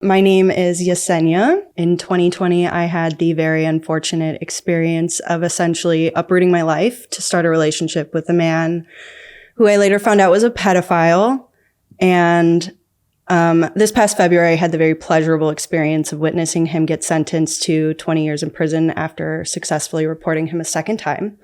My name is Yesenia. In 2020, I had the very unfortunate experience of essentially uprooting my life to start a relationship with a man who I later found out was a pedophile. And this past February, I had the very pleasurable experience of witnessing him get sentenced to 20 years in prison after successfully reporting him a second time.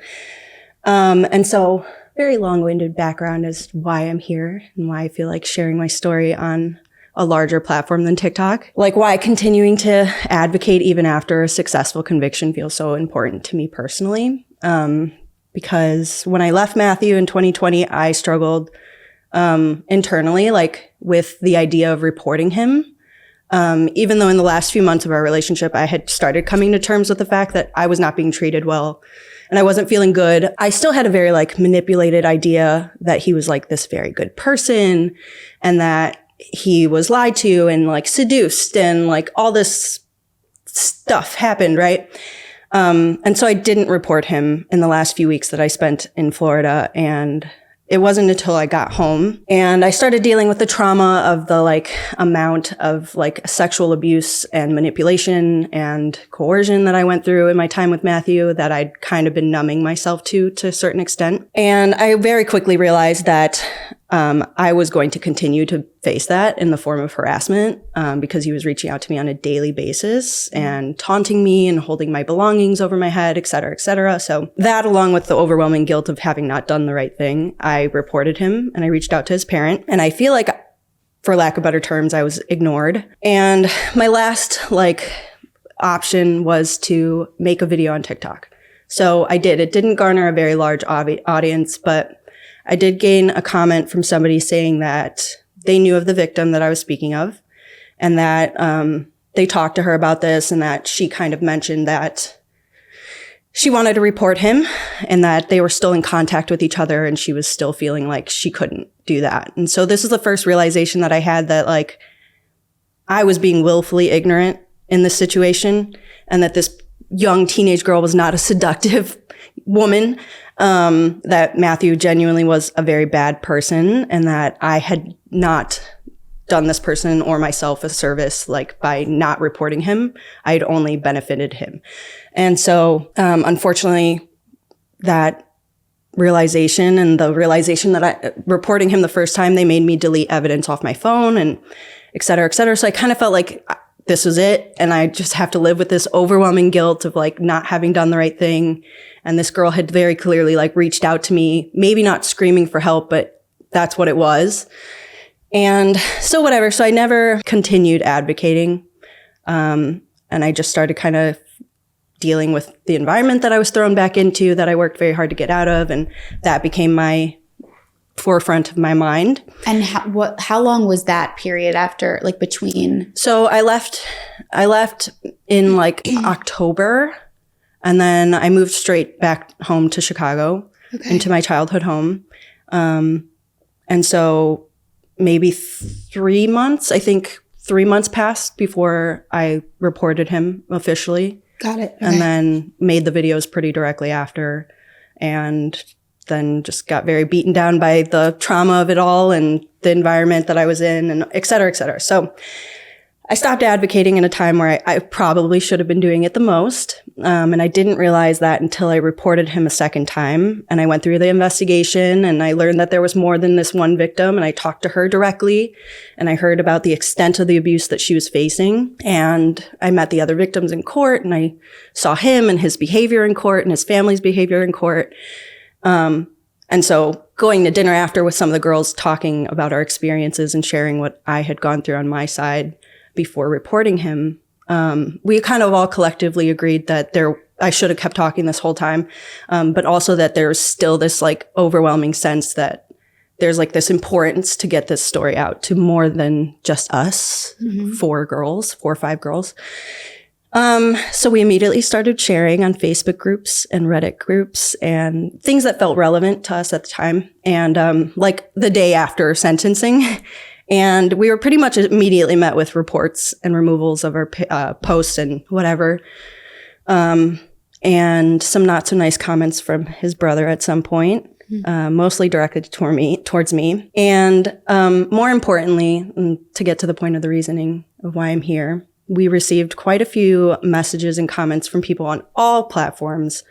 And so very long-winded background as to why I'm here and why I feel like sharing my story on a larger platform than TikTok. Like why continuing to advocate even after a successful conviction feels so important to me personally. Because when I left Matthew in 2020, I struggled internally, like with the idea of reporting him. Even though in the last few months of our relationship, I had started coming to terms with the fact that I was not being treated well and I wasn't feeling good. I still had a very like manipulated idea that he was like this very good person and that he was lied to and like seduced and like all this stuff happened, right? And so I didn't report him in the last few weeks that I spent in Florida. And it wasn't until I got home and I started dealing with the trauma of the like amount of like sexual abuse and manipulation and coercion that I went through in my time with Matthew that I'd kind of been numbing myself to a certain extent. And I very quickly realized that I was going to continue to face that in the form of harassment because he was reaching out to me on a daily basis and taunting me and holding my belongings over my head, et cetera, et cetera. So that, along with the overwhelming guilt of having not done the right thing, I reported him and I reached out to his parent. And I feel like, for lack of better terms, I was ignored. And my last option was to make a video on TikTok. So I did. It didn't garner a very large audience, but I did gain a comment from somebody saying that they knew of the victim that I was speaking of and that they talked to her about this and that she kind of mentioned that she wanted to report him and that they were still in contact with each other and she was still feeling like she couldn't do that. And so this is the first realization that I had that like I was being willfully ignorant in this situation and that this young teenage girl was not a seductive woman. That Matthew genuinely was a very bad person and that I had not done this person or myself a service, like by not reporting him. I had only benefited him. And so, unfortunately, that realization and the realization that reporting him the first time, they made me delete evidence off my phone and et cetera, et cetera. So I kind of felt like this was it. And I just have to live with this overwhelming guilt of like not having done the right thing. And this girl had very clearly like reached out to me, maybe not screaming for help, but that's what it was. And so whatever. So I never continued advocating. And I just started kind of dealing with the environment that I was thrown back into that I worked very hard to get out of. And that became my forefront of my mind. And how long was that period after, like between? So I left in like October, and then I moved straight back home to Chicago, into my childhood home. And so maybe 3 months, I think 3 months passed before I reported him officially. Got it. Okay. And then made the videos pretty directly after, and then just got very beaten down by the trauma of it all and the environment that I was in and et cetera, et cetera. So I stopped advocating in a time where I probably should have been doing it the most. And I didn't realize that until I reported him a second time. And I went through the investigation and I learned that there was more than this one victim. And I talked to her directly and I heard about the extent of the abuse that she was facing. And I met the other victims in court and I saw him and his behavior in court and his family's behavior in court. And so going to dinner after with some of the girls, talking about our experiences and sharing what I had gone through on my side before reporting him, we kind of all collectively agreed that I should have kept talking this whole time, but also that there's still this like overwhelming sense that there's like this importance to get this story out to more than just us, 4 or 5 girls. So we immediately started sharing on Facebook groups and Reddit groups and things that felt relevant to us at the time. And, like the day after sentencing, and we were pretty much immediately met with reports and removals of our posts and whatever. And some not so nice comments from his brother at some point, mostly directed towards me. And, more importantly, to get to the point of the reasoning of why I'm here. We received quite a few messages and comments from people on all platforms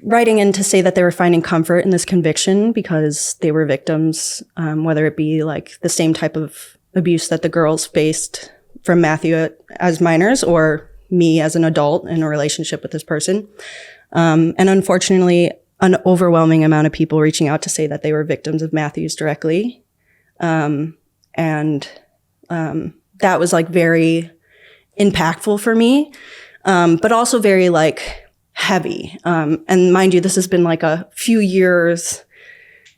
writing in to say that they were finding comfort in this conviction because they were victims, whether it be like the same type of abuse that the girls faced from Matthew as minors or me as an adult in a relationship with this person. And unfortunately, an overwhelming amount of people reaching out to say that they were victims of Matthew's directly. That was like very impactful for me, but also very like heavy. And mind you, this has been like a few years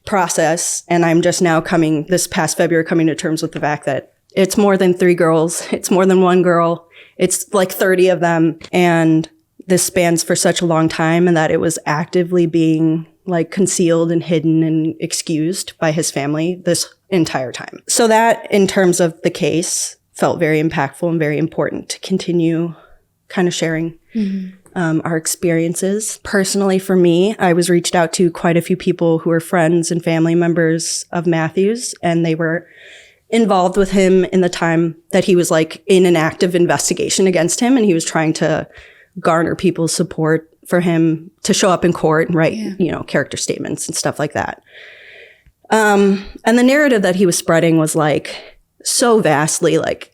process. And I'm just now this past February, coming to terms with the fact that it's more than 3 girls. It's more than 1 girl. It's like 30 of them. And this spans for such a long time, and that it was actively being like concealed and hidden and excused by his family this entire time. So that, in terms of the case, felt very impactful and very important to continue kind of sharing our experiences. Personally, for me, I was reached out to quite a few people who were friends and family members of Matthew's, and they were involved with him in the time that he was like in an active investigation against him, and he was trying to garner people's support for him to show up in court and write, character statements and stuff like that. And the narrative that he was spreading was like so vastly like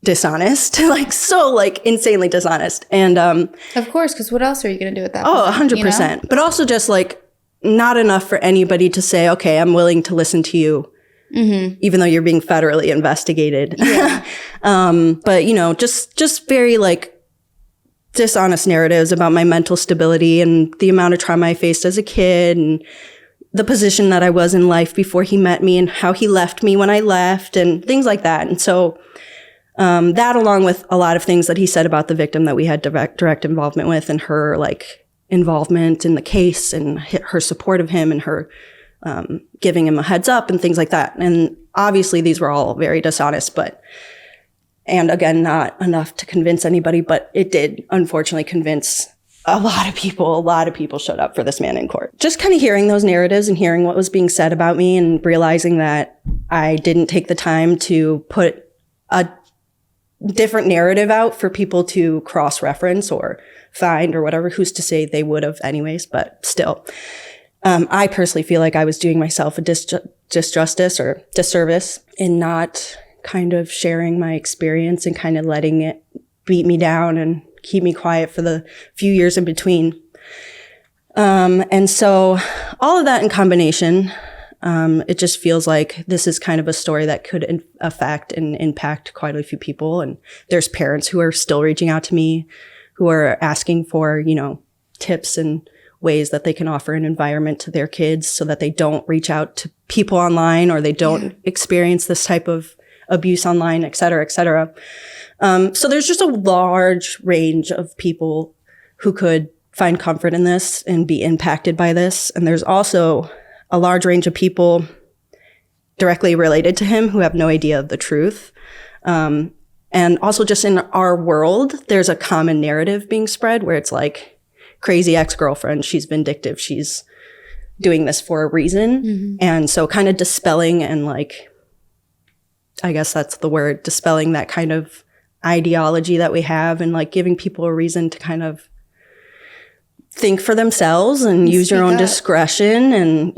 dishonest, like so like insanely dishonest. And of course, because what else are you going to do with that? 100%. But also just like not enough for anybody to say, okay, I'm willing to listen to you, even though you're being federally investigated. Yeah. But just very like dishonest narratives about my mental stability and the amount of trauma I faced as a kid and the position that I was in life before he met me and how he left me when I left and things like that. And so that, along with a lot of things that he said about the victim that we had direct involvement with, and her like involvement in the case and her support of him and her giving him a heads up and things like that. And obviously these were all very dishonest, and again, not enough to convince anybody, but it did unfortunately convince a lot of people. A lot of people showed up for this man in court. Just kind of hearing those narratives and hearing what was being said about me and realizing that I didn't take the time to put a different narrative out for people to cross-reference or find or whatever. Who's to say they would have anyways, but still. I personally feel like I was doing myself a disjustice or disservice in not kind of sharing my experience and kind of letting it beat me down and keep me quiet for the few years in between. And so all of that in combination, it just feels like this is kind of a story that could affect and impact quite a few people. And there's parents who are still reaching out to me, who are asking for, tips and ways that they can offer an environment to their kids so that they don't reach out to people online or they don't experience this type of abuse online, et cetera, et cetera. So there's just a large range of people who could find comfort in this and be impacted by this. And there's also a large range of people directly related to him who have no idea of the truth. And also just in our world, there's a common narrative being spread where it's like crazy ex-girlfriend, she's vindictive, she's doing this for a reason. And so kind of dispelling and like, I guess that's the word, dispelling that kind of ideology that we have and like giving people a reason to kind of think for themselves and use your own discretion and,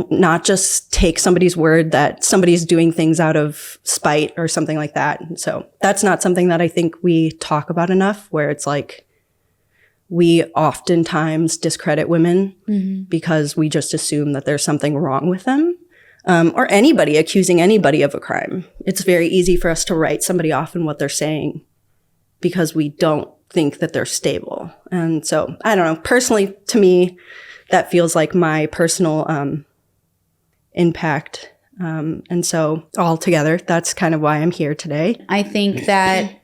not just take somebody's word that somebody's doing things out of spite or something like that. And so that's not something that I think we talk about enough, where it's like we oftentimes discredit women because we just assume that there's something wrong with them. Or anybody accusing anybody of a crime. It's very easy for us to write somebody off in what they're saying because we don't think that they're stable. And so, I don't know, personally, to me, that feels like my personal impact. And so altogether, that's kind of why I'm here today. I think that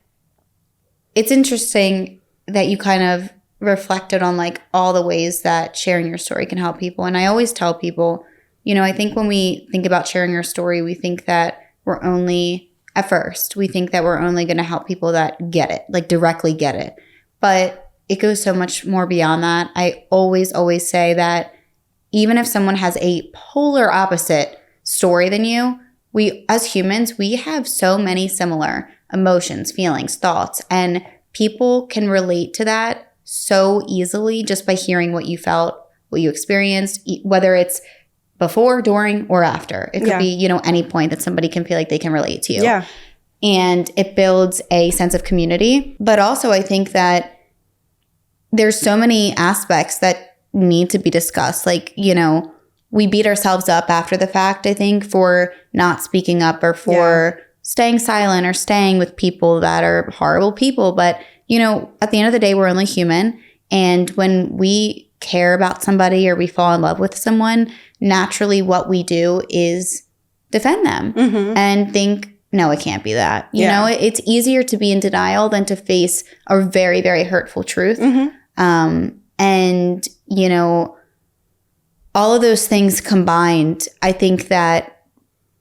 it's interesting that you kind of reflected on like all the ways that sharing your story can help people. And I always tell people, I think when we think about sharing your story, we think that we're only, at first, we think that we're only going to help people that get it, like directly get it. But it goes so much more beyond that. I always say that even if someone has a polar opposite story than you, we, as humans, we have so many similar emotions, feelings, thoughts. And people can relate to that so easily just by hearing what you felt, what you experienced, whether it's before, during, or after. It could be, you know, any point that somebody can feel like they can relate to you. Yeah. And it builds a sense of community. But also I think that there's so many aspects that need to be discussed. Like, you know, we beat ourselves up after the fact, I think, for not speaking up or for staying silent or staying with people that are horrible people. But, you know, at the end of the day, we're only human. And when we care about somebody or we fall in love with someone, naturally what we do is defend them and think, no, it can't be that. You know, it's easier to be in denial than to face a very, very hurtful truth. And, you know, all of those things combined, I think that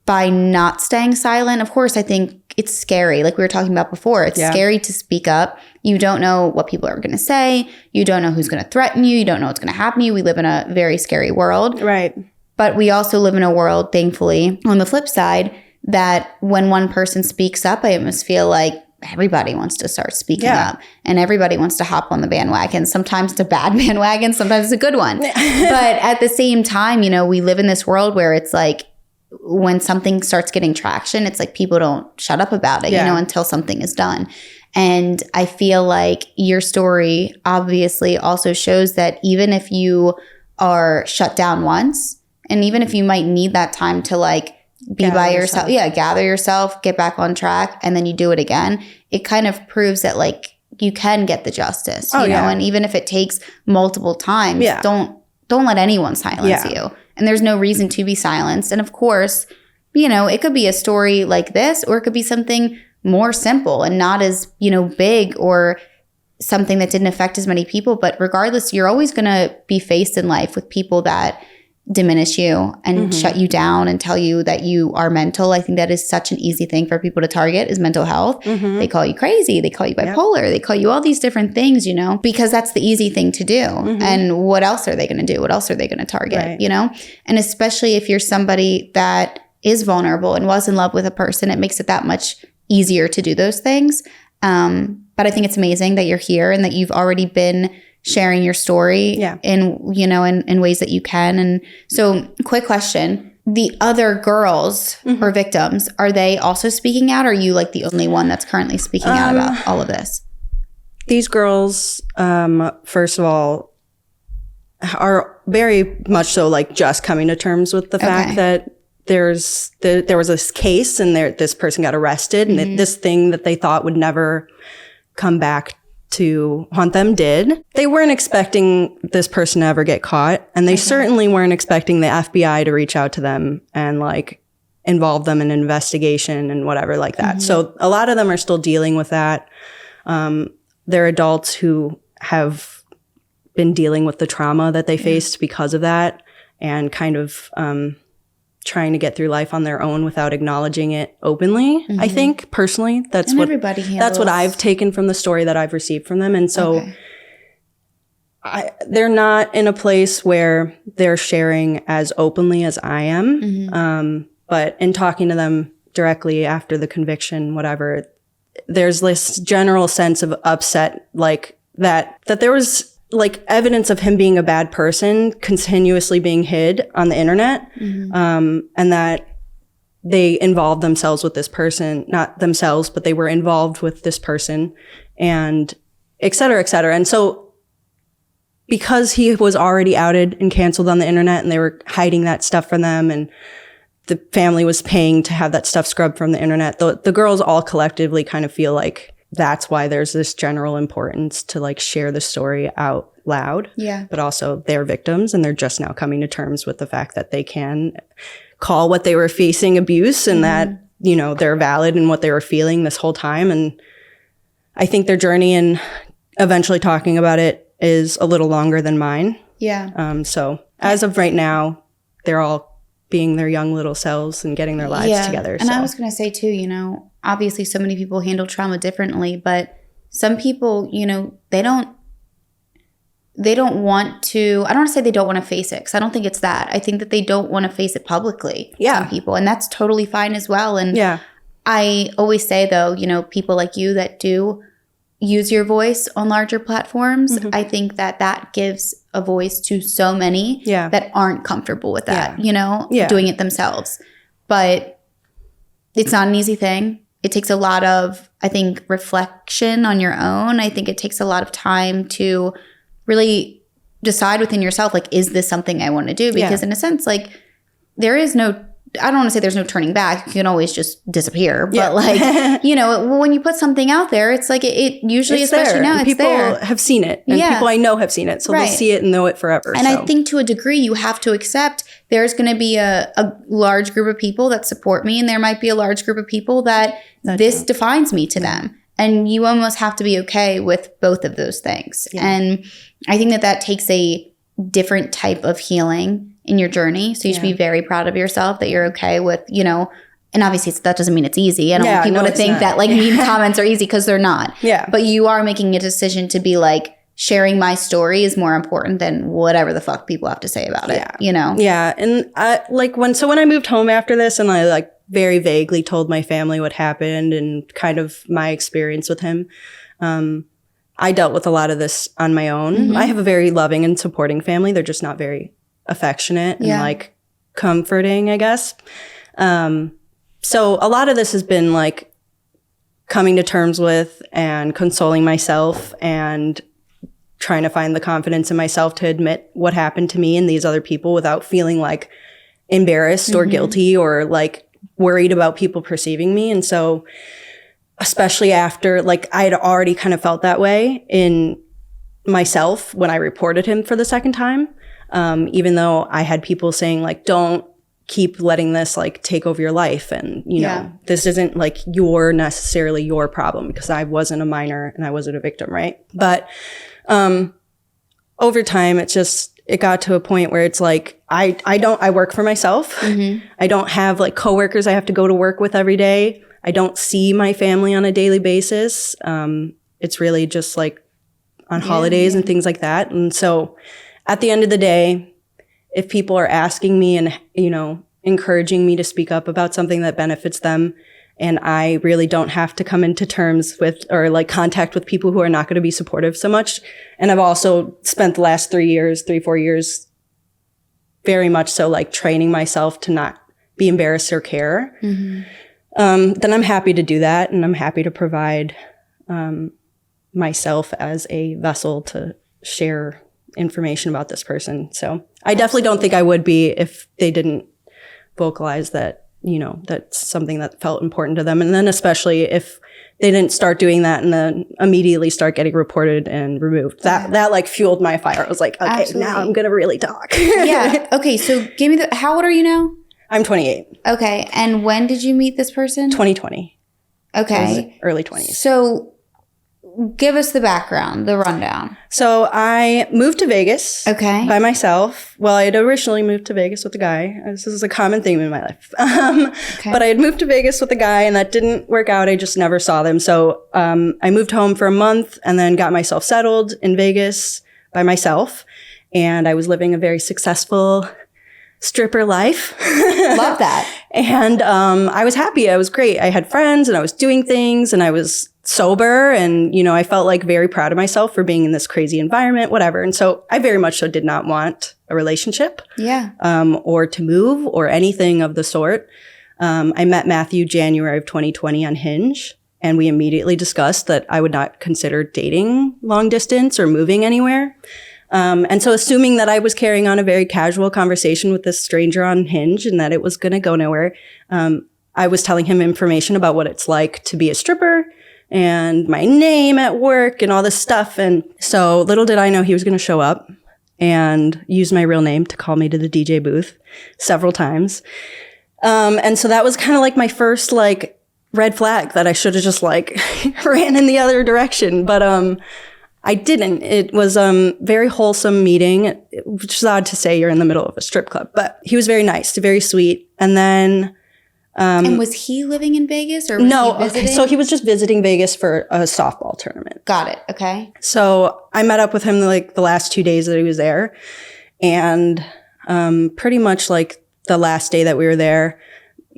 by not staying silent, of course, I think it's scary. Like we were talking about before, it's scary to speak up. You don't know what people are going to say. You don't know who's going to threaten you. You don't know what's going to happen to you. We live in a very scary world. Right. But we also live in a world, thankfully, on the flip side, that when one person speaks up, I almost feel like everybody wants to start speaking up and everybody wants to hop on the bandwagon. Sometimes it's a bad bandwagon, sometimes it's a good one. But at the same time, you know, we live in this world where it's like when something starts getting traction, it's like people don't shut up about it, you know, until something is done. And I feel like your story obviously also shows that even if you are shut down once, and even if you might need that time to like be gather by yourself. Gather yourself, get back on track, and then you do it again. It kind of proves that like you can get the justice, you know, and even if it takes multiple times, don't let anyone silence you. And there's no reason to be silenced. And of course, you know, it could be a story like this, or it could be something more simple and not as, you know, big or something that didn't affect as many people. But regardless, you're always going to be faced in life with people that diminish you and shut you down and tell you that you are mental. I think that is such an easy thing for people to target is mental health. They call you crazy. They call you bipolar. They call you all these different things, you know, because that's the easy thing to do. And what else are they going to do? What else are they going to target, you know? And especially if you're somebody that is vulnerable and was in love with a person, it makes it that much easier to do those things. But I think it's amazing that you're here and that you've already been sharing your story in, you know, in ways that you can. And so quick question, the other girls or victims, are they also speaking out? Or are you like the only one that's currently speaking out about all of this? These girls, first of all, are very much so like just coming to terms with the fact that there was this case and this person got arrested and this thing that they thought would never come back to haunt them did. They weren't expecting this person to ever get caught, and they certainly weren't expecting the FBI to reach out to them and like involve them in an investigation and whatever like that. So a lot of them are still dealing with that. They're adults who have been dealing with the trauma that they faced because of that and kind of trying to get through life on their own without acknowledging it openly. I think personally, that's what I've taken from the story that I've received from them. And so they're not in a place where they're sharing as openly as I am. But in talking to them directly after the conviction, whatever, there's this general sense of upset, like that there was like evidence of him being a bad person continuously being hid on the internet, and that they involved themselves with this person, not themselves, but they were involved with this person, and et cetera, et cetera. And so because he was already outed and canceled on the internet and they were hiding that stuff from them and the family was paying to have that stuff scrubbed from the internet, the girls all collectively kind of feel like that's why there's this general importance to like share the story out loud. Yeah. But also they're victims and they're just now coming to terms with the fact that they can call what they were facing abuse and that, you know, they're valid in what they were feeling this whole time. And I think their journey in eventually talking about it is a little longer than mine. Yeah. So as of right now, they're all being their young little selves and getting their lives together. And I was going to say too, you know, obviously so many people handle trauma differently, but some people, you know, they don't want to, I don't want to say they don't want to face it because I don't think it's that. I think that they don't want to face it publicly. Some people, and that's totally fine as well. And I always say, though, you know, people like you that do use your voice on larger platforms, I think that gives a voice to so many that aren't comfortable with that, you know, doing it themselves. But it's not an easy thing. It takes a lot of, I think, reflection on your own. I think it takes a lot of time to really decide within yourself, like, is this something I want to do? Because in a sense, like, there is no, I don't want to say there's no turning back. You can always just disappear. But like, you know, when you put something out there, it's like it usually, it's especially there. now, and it's there. People have seen it. And people I know have seen it. So they'll see it and know it forever. And I think to a degree, you have to accept there's going to be a large group of people that support me. And there might be a large group of people that this defines me to them. And you almost have to be okay with both of those things. And I think that takes a different type of healing in your journey. So you should be very proud of yourself that you're okay with, you know, and obviously that doesn't mean it's easy. I don't want people to think that like mean comments are easy, because they're not. But you are making a decision to be like, sharing my story is more important than whatever the fuck people have to say about it, you know? And I, like when I moved home after this, and I like very vaguely told my family what happened and kind of my experience with him, I dealt with a lot of this on my own. I have a very loving and supporting family. They're just not very affectionate and like comforting, I guess. So a lot of this has been like coming to terms with and consoling myself and trying to find the confidence in myself to admit what happened to me and these other people without feeling like embarrassed or guilty or like worried about people perceiving me. And so especially after, like, I had already kind of felt that way in myself when I reported him for the second time. Even though I had people saying like, don't keep letting this like take over your life. And, you know, this isn't like necessarily your problem, because I wasn't a minor and I wasn't a victim. Right. But, over time, it got to a point where it's like, I work for myself. I don't have like coworkers I have to go to work with every day. I don't see my family on a daily basis. It's really just like on holidays and things like that. And so at the end of the day, if people are asking me and, you know, encouraging me to speak up about something that benefits them, and I really don't have to come into terms with or like contact with people who are not going to be supportive so much. And I've also spent the last 4 years, very much so like training myself to not be embarrassed or care. Then I'm happy to do that. And I'm happy to provide myself as a vessel to share information about this person. So I definitely don't think I would be if they didn't vocalize that, you know, that's something that felt important to them. And then especially if they didn't start doing that and then immediately start getting reported and removed. That like fueled my fire. I was like, okay, now I'm going to really talk. Okay. So give me how old are you now? I'm 28. Okay. And when did you meet this person? 2020. Okay. Early 20s. So give us the background, the rundown. So I moved to Vegas by myself. Well, I had originally moved to Vegas with a guy. This is a common theme in my life. But I had moved to Vegas with a guy and that didn't work out. I just never saw them. So I moved home for a month and then got myself settled in Vegas by myself. And I was living a very successful stripper life. Love that. And I was happy. I was great. I had friends and I was doing things and I was sober, and, you know, I felt like very proud of myself for being in this crazy environment, whatever. And so I very much so did not want a relationship, or to move or anything of the sort. I met Matthew January of 2020 on Hinge, and we immediately discussed that I would not consider dating long distance or moving anywhere. And so assuming that I was carrying on a very casual conversation with this stranger on Hinge and that it was going to go nowhere, I was telling him information about what it's like to be a stripper and my name at work and all this stuff. And so little did I know he was going to show up and use my real name to call me to the DJ booth several times. And so that was kind of like my first like red flag that I should have just like ran in the other direction. But I didn't. It was very wholesome meeting, which is odd to say you're in the middle of a strip club. But he was very nice, very sweet. And then and was he living in Vegas or was he visiting? So he was just visiting Vegas for a softball tournament. Got it. Okay. So I met up with him like the last 2 days that he was there. And pretty much like the last day that we were there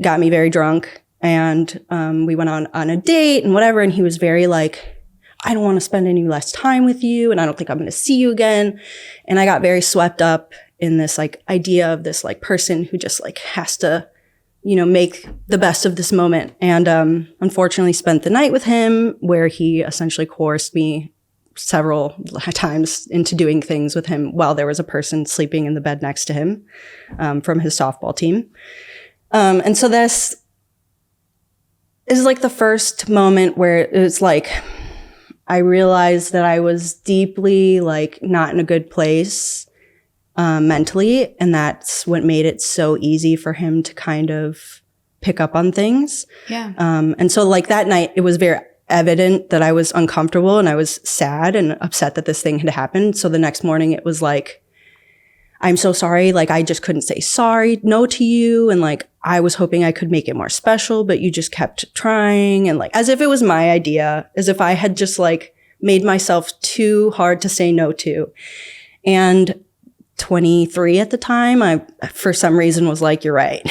got me very drunk. And we went on a date and whatever. And he was very like, I don't want to spend any less time with you. And I don't think I'm going to see you again. And I got very swept up in this like idea of this like person who just like has to, you know, make the best of this moment. And unfortunately spent the night with him where he essentially coerced me several times into doing things with him while there was a person sleeping in the bed next to him from his softball team. And so this is like the first moment where it was like, I realized that I was deeply like not in a good place mentally. And that's what made it so easy for him to kind of pick up on things. Yeah. And so like that night, it was very evident that I was uncomfortable and I was sad and upset that this thing had happened. So the next morning it was like, I'm so sorry. Like, I just couldn't say sorry, no to you. And like, I was hoping I could make it more special, but you just kept trying. And like, as if it was my idea, as if I had just like made myself too hard to say no to. And 23 at the time, I, for some reason was like, you're right.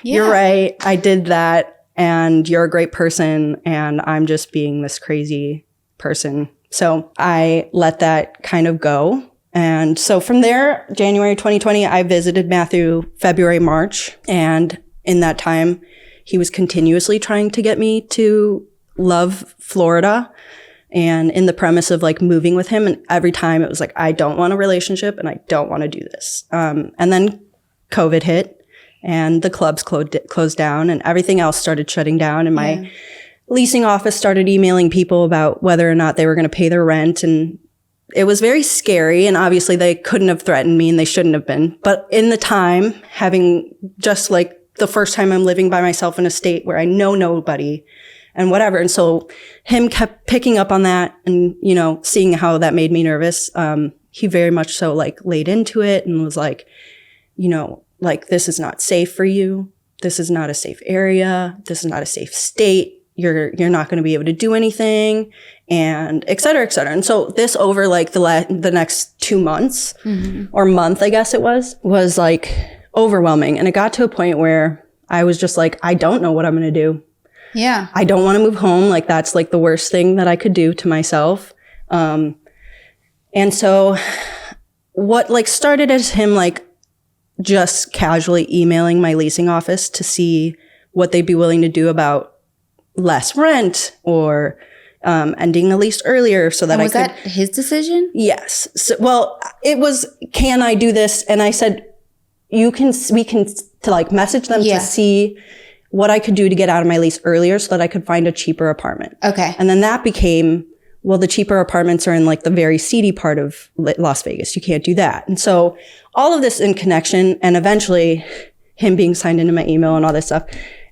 You're right. I did that. And you're a great person. And I'm just being this crazy person. So I let that kind of go. And so from there, January 2020, I visited Matthew February, March. And in that time, he was continuously trying to get me to love Florida and in the premise of like moving with him. And every time it was like, I don't want a relationship and I don't want to do this. And then COVID hit and the clubs closed down and everything else started shutting down. And my leasing office started emailing people about whether or not they were going to pay their rent. And it was very scary, and obviously they couldn't have threatened me and they shouldn't have been. But in the time, having just like the first time I'm living by myself in a state where I know nobody and whatever. And so him kept picking up on that and, you know, seeing how that made me nervous. He very much so like laid into it and was like, you know, like, this is not safe for you. This is not a safe area. This is not a safe state. You're not going to be able to do anything, and et cetera, et cetera. And so this over like the next 2 months or month, I guess it was like overwhelming. And it got to a point where I was just like, I don't know what I'm going to do. Yeah. I don't want to move home. Like, that's like the worst thing that I could do to myself. And so what like started as him like just casually emailing my leasing office to see what they'd be willing to do about less rent or ending the lease earlier so that was that his decision? Yes. So, well, it was, can I do this? And I said, we can to like message them to see what I could do to get out of my lease earlier so that I could find a cheaper apartment. Okay. And then that became, well, the cheaper apartments are in like the very seedy part of Las Vegas. You can't do that. And so all of this in connection, and eventually him being signed into my email and all this stuff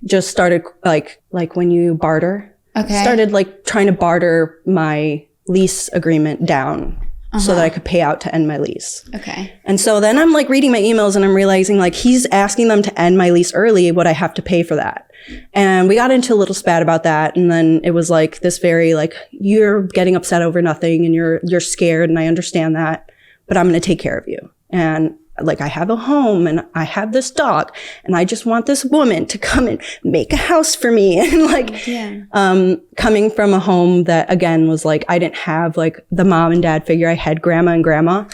just started like when you barter, started like trying to barter my lease agreement down so that I could pay out to end my lease. Okay. And so then I'm like reading my emails and I'm realizing like he's asking them to end my lease early. Would I have to pay for that? And we got into a little spat about that. And then it was like this very like, you're getting upset over nothing and you're scared. And I understand that, but I'm going to take care of you. And like, I have a home and I have this dog and I just want this woman to come and make a house for me. And like, coming from a home that again was like, I didn't have like the mom and dad figure. I had grandma and grandma,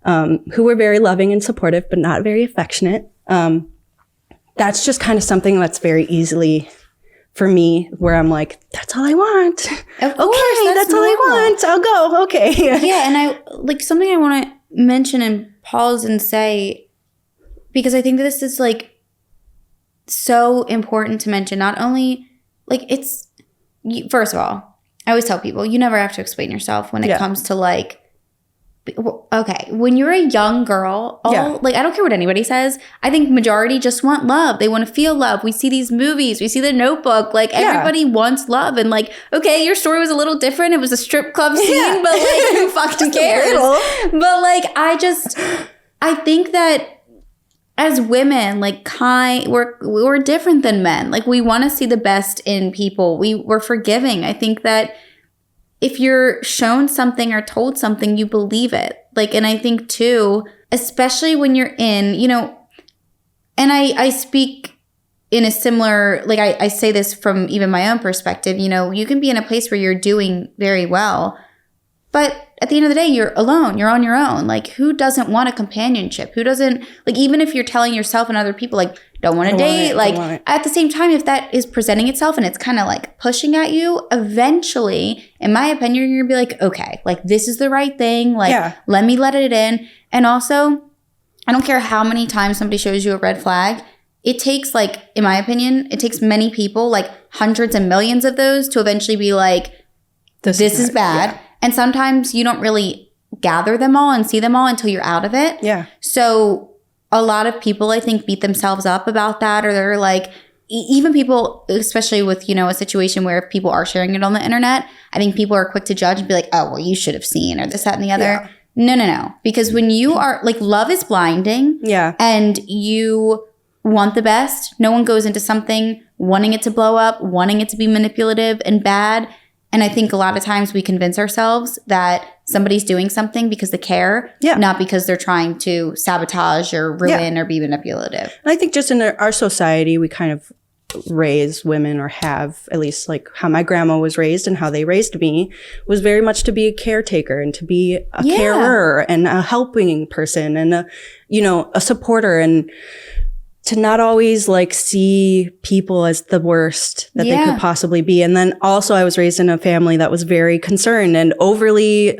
who were very loving and supportive, but not very affectionate. That's just kind of something that's very easily for me where I'm like, that's all I want. Of course, that's all I want. I'll go. Okay. Yeah. And I like something I want to mention and pause and say, because I think this is like so important to mention. Not only like it's, first of all, I always tell people you never have to explain yourself when it comes to like, okay, when you're a young girl, like I don't care what anybody says. I think majority just want love. They want to feel love. We see these movies. We see The Notebook. Like everybody wants love. And like, okay, your story was a little different. It was a strip club scene, but like who fucking cares? But like, I think that as women, like we're different than men. Like we want to see the best in people. We're forgiving. I think that if you're shown something or told something, you believe it. Like, and I think too, especially when you're in, you know, and I speak in a similar, like I say this from even my own perspective, you know, you can be in a place where you're doing very well, but at the end of the day, you're alone. You're on your own. Like, who doesn't want a companionship? Who doesn't, like, even if you're telling yourself and other people, like, don't want to date, like, at the same time, if that is presenting itself and it's kind of like pushing at you, eventually, in my opinion, you're going to be like, okay, like, this is the right thing. Like, let me let it in. And also, I don't care how many times somebody shows you a red flag. It takes, like, in my opinion, it takes many people, like hundreds and millions of those, to eventually be like, this is bad. Yeah. And sometimes you don't really gather them all and see them all until you're out of it. Yeah. So a lot of people, I think, beat themselves up about that, or they're like, even people, especially with, you know, a situation where people are sharing it on the internet, I think people are quick to judge and be like, oh, well, you should have seen, or this, that, and the other. Yeah. No. Because when you are, like, love is blinding. Yeah. And you want the best. No one goes into something wanting it to blow up, wanting it to be manipulative and bad. And I think a lot of times we convince ourselves that somebody's doing something because they care, not because they're trying to sabotage or ruin or be manipulative. And I think just in our society, we kind of raise women, or have, at least like how my grandma was raised and how they raised me, was very much to be a caretaker and to be a carer and a helping person and a supporter, and to not always like see people as the worst that they could possibly be. And then also I was raised in a family that was very concerned and overly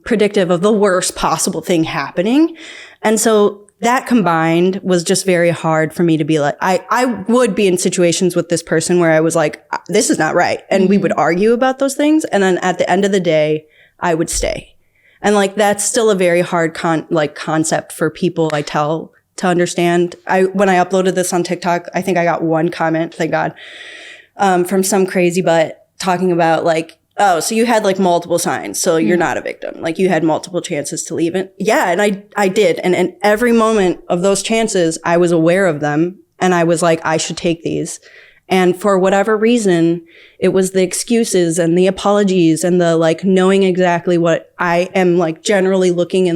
predictive of the worst possible thing happening. And so that combined was just very hard for me to be like, I would be in situations with this person where I was like, this is not right. And we would argue about those things. And then at the end of the day, I would stay. And like, that's still a very hard concept for people I tell to understand. When I uploaded this on TikTok, I think I got one comment, thank God, from some crazy butt talking about like, oh, so you had like multiple signs, so you're not a victim. Like, you had multiple chances to leave it. Yeah, and I did. And in every moment of those chances, I was aware of them. And I was like, I should take these. And for whatever reason, it was the excuses and the apologies and the like knowing exactly what I am like generally looking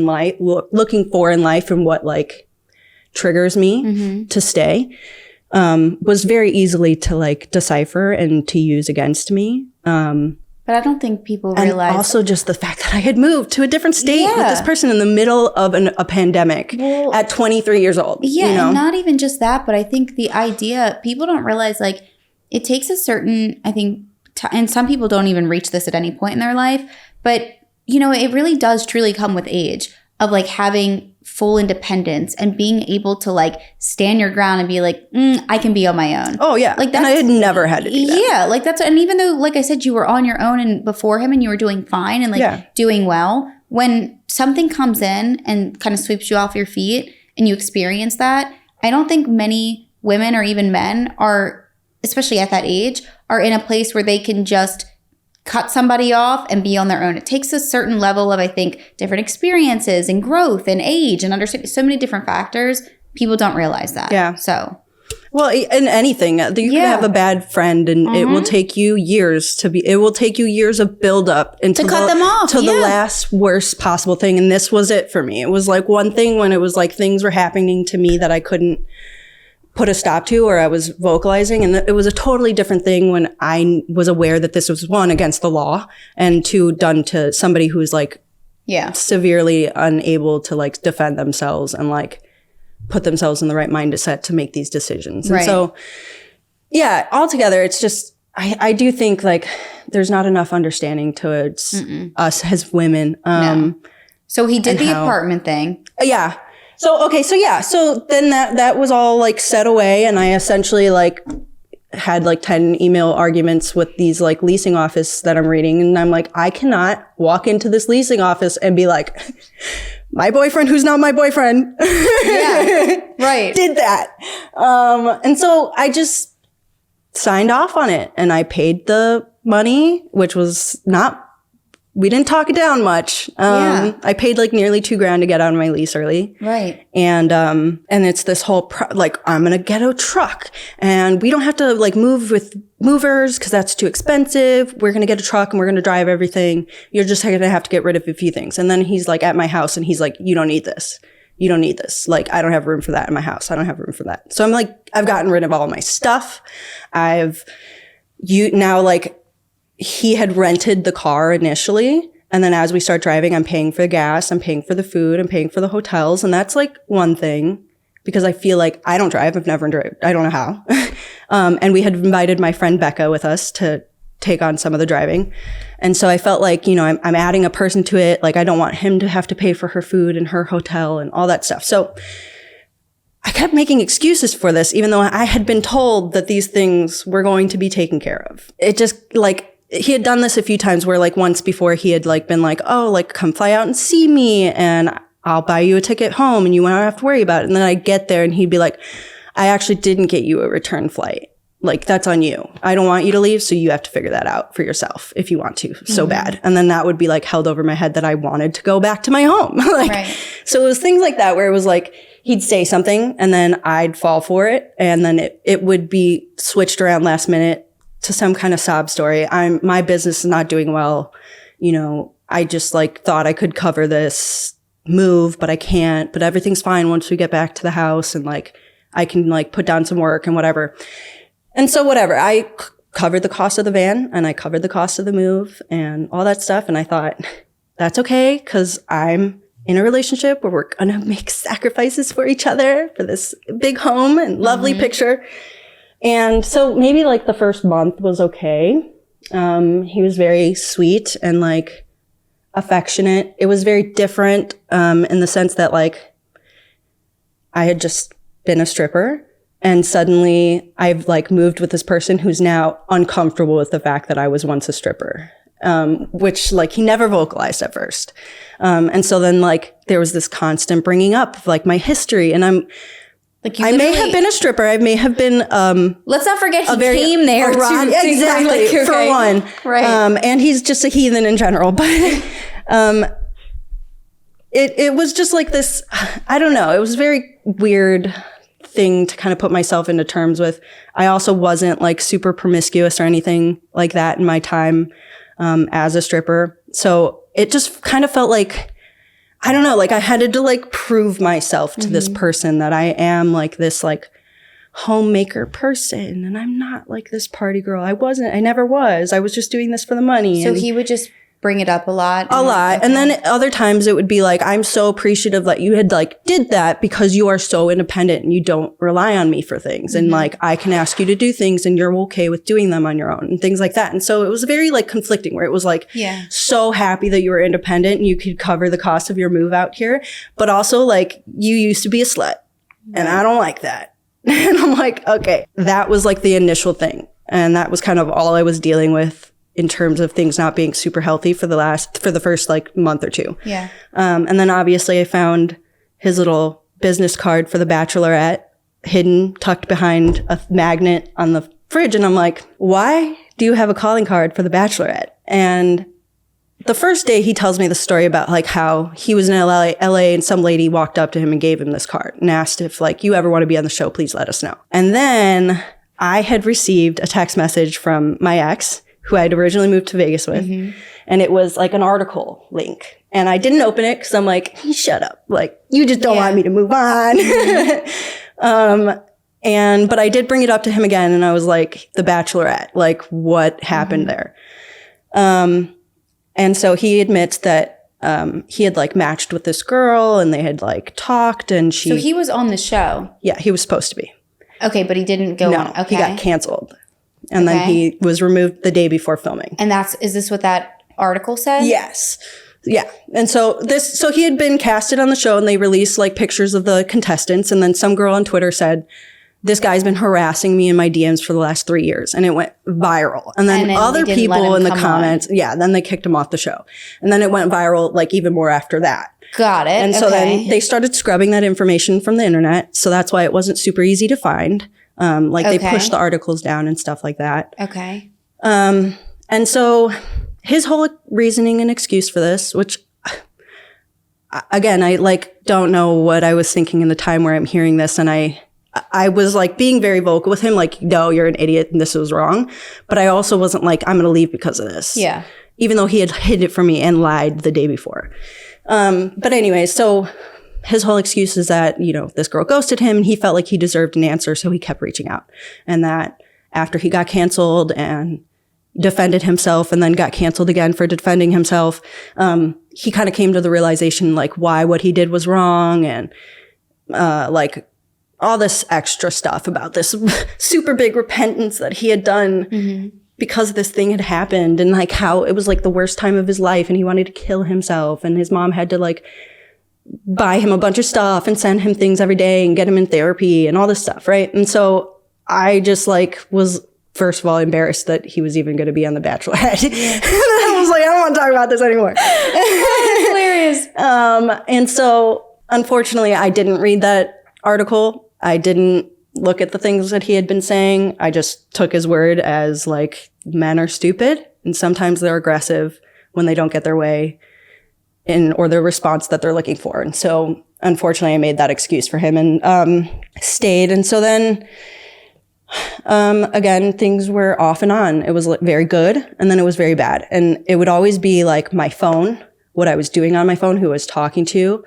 for in life and what like triggers me to stay, was very easily to like decipher and to use against me. But I don't think people realize. And also just the fact that I had moved to a different state with this person in the middle of a pandemic at 23 years old. Yeah, you know? And not even just that, but I think the idea, people don't realize like it takes a certain, I think, and some people don't even reach this at any point in their life, but you know, it really does truly come with age of like having full independence and being able to like stand your ground and be like, I can be on my own. Oh yeah. Like, and I had never had to do that. Yeah. Like that's, and even though, like I said, you were on your own and before him and you were doing fine and like doing well, when something comes in and kind of sweeps you off your feet and you experience that, I don't think many women or even men are, especially at that age, are in a place where they can just cut somebody off and be on their own. It takes a certain level of, I think, different experiences and growth and age and understanding so many different factors. People don't realize that. Yeah. So, well, in anything, you can have a bad friend and it will take you years it will take you years of buildup to cut them off to the last worst possible thing. And this was it for me. It was like one thing when it was like things were happening to me that I couldn't put a stop to, or I was vocalizing. And it was a totally different thing when I was aware that this was, one, against the law, and two, done to somebody who's like severely unable to like defend themselves and like put themselves in the right mindset to make these decisions. And so, yeah, altogether, it's just, I do think like there's not enough understanding towards us as women. No. So he did the apartment thing. Yeah. So, okay. So then that was all like set away, and I essentially like had like 10 email arguments with these like leasing office that I'm reading. And I'm like, I cannot walk into this leasing office and be like, my boyfriend, who's not my boyfriend, did that. And so I just signed off on it and I paid the money, which was we didn't talk it down much. I paid like nearly $2,000 to get out of my lease early. Right. And it's this whole, like, I'm going to get a truck and we don't have to like move with movers because that's too expensive. We're going to get a truck and we're going to drive everything. You're just going to have to get rid of a few things. And then he's like at my house and he's like, you don't need this. you don't need this. Like, I don't have room for that in my house. I don't have room for that. So I'm like, I've gotten rid of all my stuff. He had rented the car initially. And then as we start driving, I'm paying for the gas, I'm paying for the food, I'm paying for the hotels. And that's like one thing because I feel like I don't drive. I've never driven. I don't know how. And we had invited my friend Becca with us to take on some of the driving. And so I felt like, you know, I'm adding a person to it. Like, I don't want him to have to pay for her food and her hotel and all that stuff. So I kept making excuses for this, even though I had been told that these things were going to be taken care of. It just like, he had done this a few times where like once before he had like been like, oh, like come fly out and see me and I'll buy you a ticket home and you won't have to worry about it. And then I get there and he'd be like, I actually didn't get you a return flight. Like, that's on you. I don't want you to leave, so you have to figure that out for yourself if you want to so bad. And then that would be like held over my head that I wanted to go back to my home. So it was things like that where it was like he'd say something and then I'd fall for it. And then it would be switched around last minute to some kind of sob story. My business is not doing well. You know, I just like thought I could cover this move, but I can't. But everything's fine once we get back to the house and like I can like put down some work and whatever. And so whatever, I covered the cost of the van and I covered the cost of the move and all that stuff. And I thought, that's okay because I'm in a relationship where we're going to make sacrifices for each other for this big home and lovely picture. And so maybe like the first month was okay. He was very sweet and like affectionate. It was very different in the sense that like I had just been a stripper. And suddenly I've like moved with this person who's now uncomfortable with the fact that I was once a stripper, which like he never vocalized at first. And so then like there was this constant bringing up of like my history and I may have been a stripper. I may have been, let's not forget he came there. Exactly. Okay. For one. Right. And he's just a heathen in general, but, it was just like this, I don't know. It was a very weird thing to kind of put myself into terms with. I also wasn't like super promiscuous or anything like that in my time as a stripper. So it just kind of felt like, I don't know, like I had to like prove myself to this person that I am like this like homemaker person and I'm not like this party girl. I never was. I was just doing this for the money. So he would just bring it up a lot? Okay. And then other times it would be like, I'm so appreciative that you had like did that because you are so independent and you don't rely on me for things. And like, I can ask you to do things and you're okay with doing them on your own and things like that. And so it was very like conflicting where it was like, so happy that you were independent and you could cover the cost of your move out here. But also like, you used to be a slut and I don't like that. And I'm like, okay, that was like the initial thing. And that was kind of all I was dealing with in terms of things not being super healthy for the first like month or two. Yeah. And then obviously I found his little business card for the Bachelorette hidden, tucked behind a magnet on the fridge. And I'm like, why do you have a calling card for the Bachelorette? And the first day he tells me the story about like how he was in LA and some lady walked up to him and gave him this card and asked if like, you ever want to be on the show, please let us know. And then I had received a text message from my ex who I had originally moved to Vegas with. And it was like an article link. And I didn't open it because I'm like, shut up. Like, you just don't want me to move on. But I did bring it up to him again. And I was like, the Bachelorette, like what happened there? And so he admits that he had like matched with this girl and they had like talked and So he was on the show? Yeah, he was supposed to be. Okay, but he didn't go on. Okay. He got canceled. And then he was removed the day before filming. And is this what that article said? Yes. Yeah. And so he had been casted on the show and they released like pictures of the contestants. And then some girl on Twitter said, this guy's been harassing me in my DMs for the last 3 years. And it went viral. And then other people in the comments, then they kicked him off the show. And then it went viral like even more after that. Got it. And so then they started scrubbing that information from the internet. So that's why it wasn't super easy to find. They pushed the articles down and stuff like that. Okay. And so his whole reasoning and excuse for this, which again, I like don't know what I was thinking in the time where I'm hearing this. And I was like being very vocal with him, like, no, you're an idiot and this was wrong. But I also wasn't like, I'm going to leave because of this. Yeah. Even though he had hid it from me and lied the day before. But anyway, so his whole excuse is that, this girl ghosted him and he felt like he deserved an answer. So he kept reaching out. And that after he got canceled and defended himself and then got canceled again for defending himself, he kind of came to the realization like why what he did was wrong and like all this extra stuff about this super big repentance that he had done because this thing had happened and like how it was like the worst time of his life and he wanted to kill himself and his mom had to like buy him a bunch of stuff and send him things every day and get him in therapy and all this stuff, right? And so I just like was first of all embarrassed that he was even going to be on The Bachelorette. I was like, I don't want to talk about this anymore. Hilarious. And so unfortunately I didn't read that article. I didn't look at the things that he had been saying. I just took his word as like men are stupid and sometimes they're aggressive when they don't get their way or the response that they're looking for. And so unfortunately I made that excuse for him and stayed. And so then again, things were off and on. It was very good and then it was very bad. And it would always be like my phone, what I was doing on my phone, who I was talking to.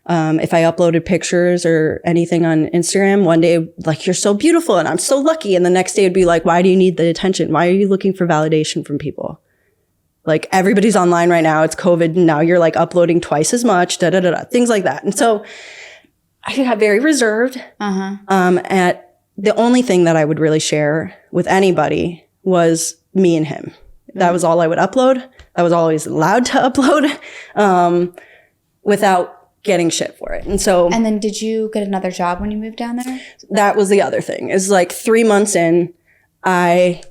If I uploaded pictures or anything on Instagram, one day, like, you're so beautiful and I'm so lucky. And the next day it'd be like, why do you need the attention? Why are you looking for validation from people? Like, everybody's online right now. It's COVID. And now you're like uploading twice as much, things like that. And so I got very reserved. At the only thing that I would really share with anybody was me and him. That was all I would upload. I was always allowed to upload without getting shit for it. And so. And then did you get another job when you moved down there? That was the other thing. Is like 3 months in, I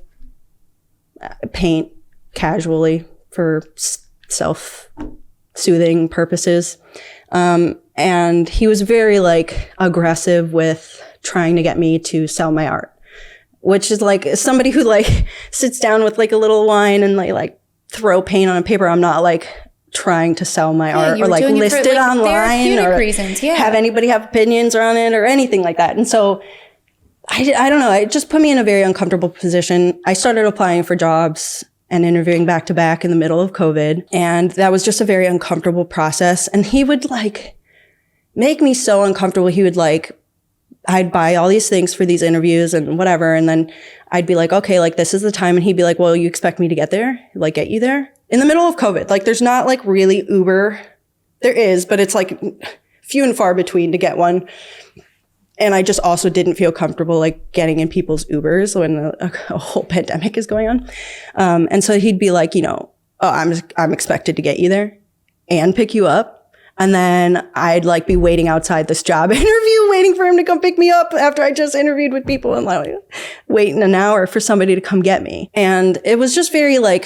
paint casually for self-soothing purposes. And he was very like aggressive with trying to get me to sell my art, which is like somebody who like sits down with like a little wine and like throw paint on a paper. I'm not like trying to sell my art or like list it online or reasons. Have anybody have opinions on it or anything like that. And so I don't know. It just put me in a very uncomfortable position. I started applying for jobs and interviewing back to back in the middle of COVID. And that was just a very uncomfortable process. And he would like make me so uncomfortable. He would like, I'd buy all these things for these interviews and whatever. And then I'd be like, okay, like this is the time. And he'd be like, well, you expect me to get there? Like get you there? In the middle of COVID. Like there's not like really Uber. There is, but it's like few and far between to get one. And I just also didn't feel comfortable like getting in people's Ubers when a whole pandemic is going on. And so he'd be like, oh, I'm expected to get you there and pick you up. And then I'd like be waiting outside this job interview, waiting for him to come pick me up after I just interviewed with people and like waiting an hour for somebody to come get me. And it was just very like,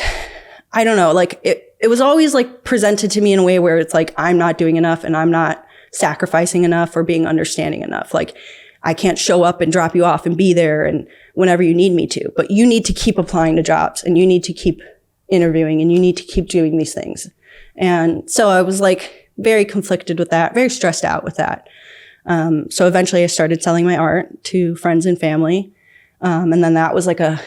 I don't know, like it was always like presented to me in a way where it's like, I'm not doing enough and I'm not sacrificing enough or being understanding enough. Like I can't show up and drop you off and be there and whenever you need me to, but you need to keep applying to jobs and you need to keep interviewing and you need to keep doing these things. And so I was like, very conflicted with that, very stressed out with that. So eventually I started selling my art to friends and family. And then that was like a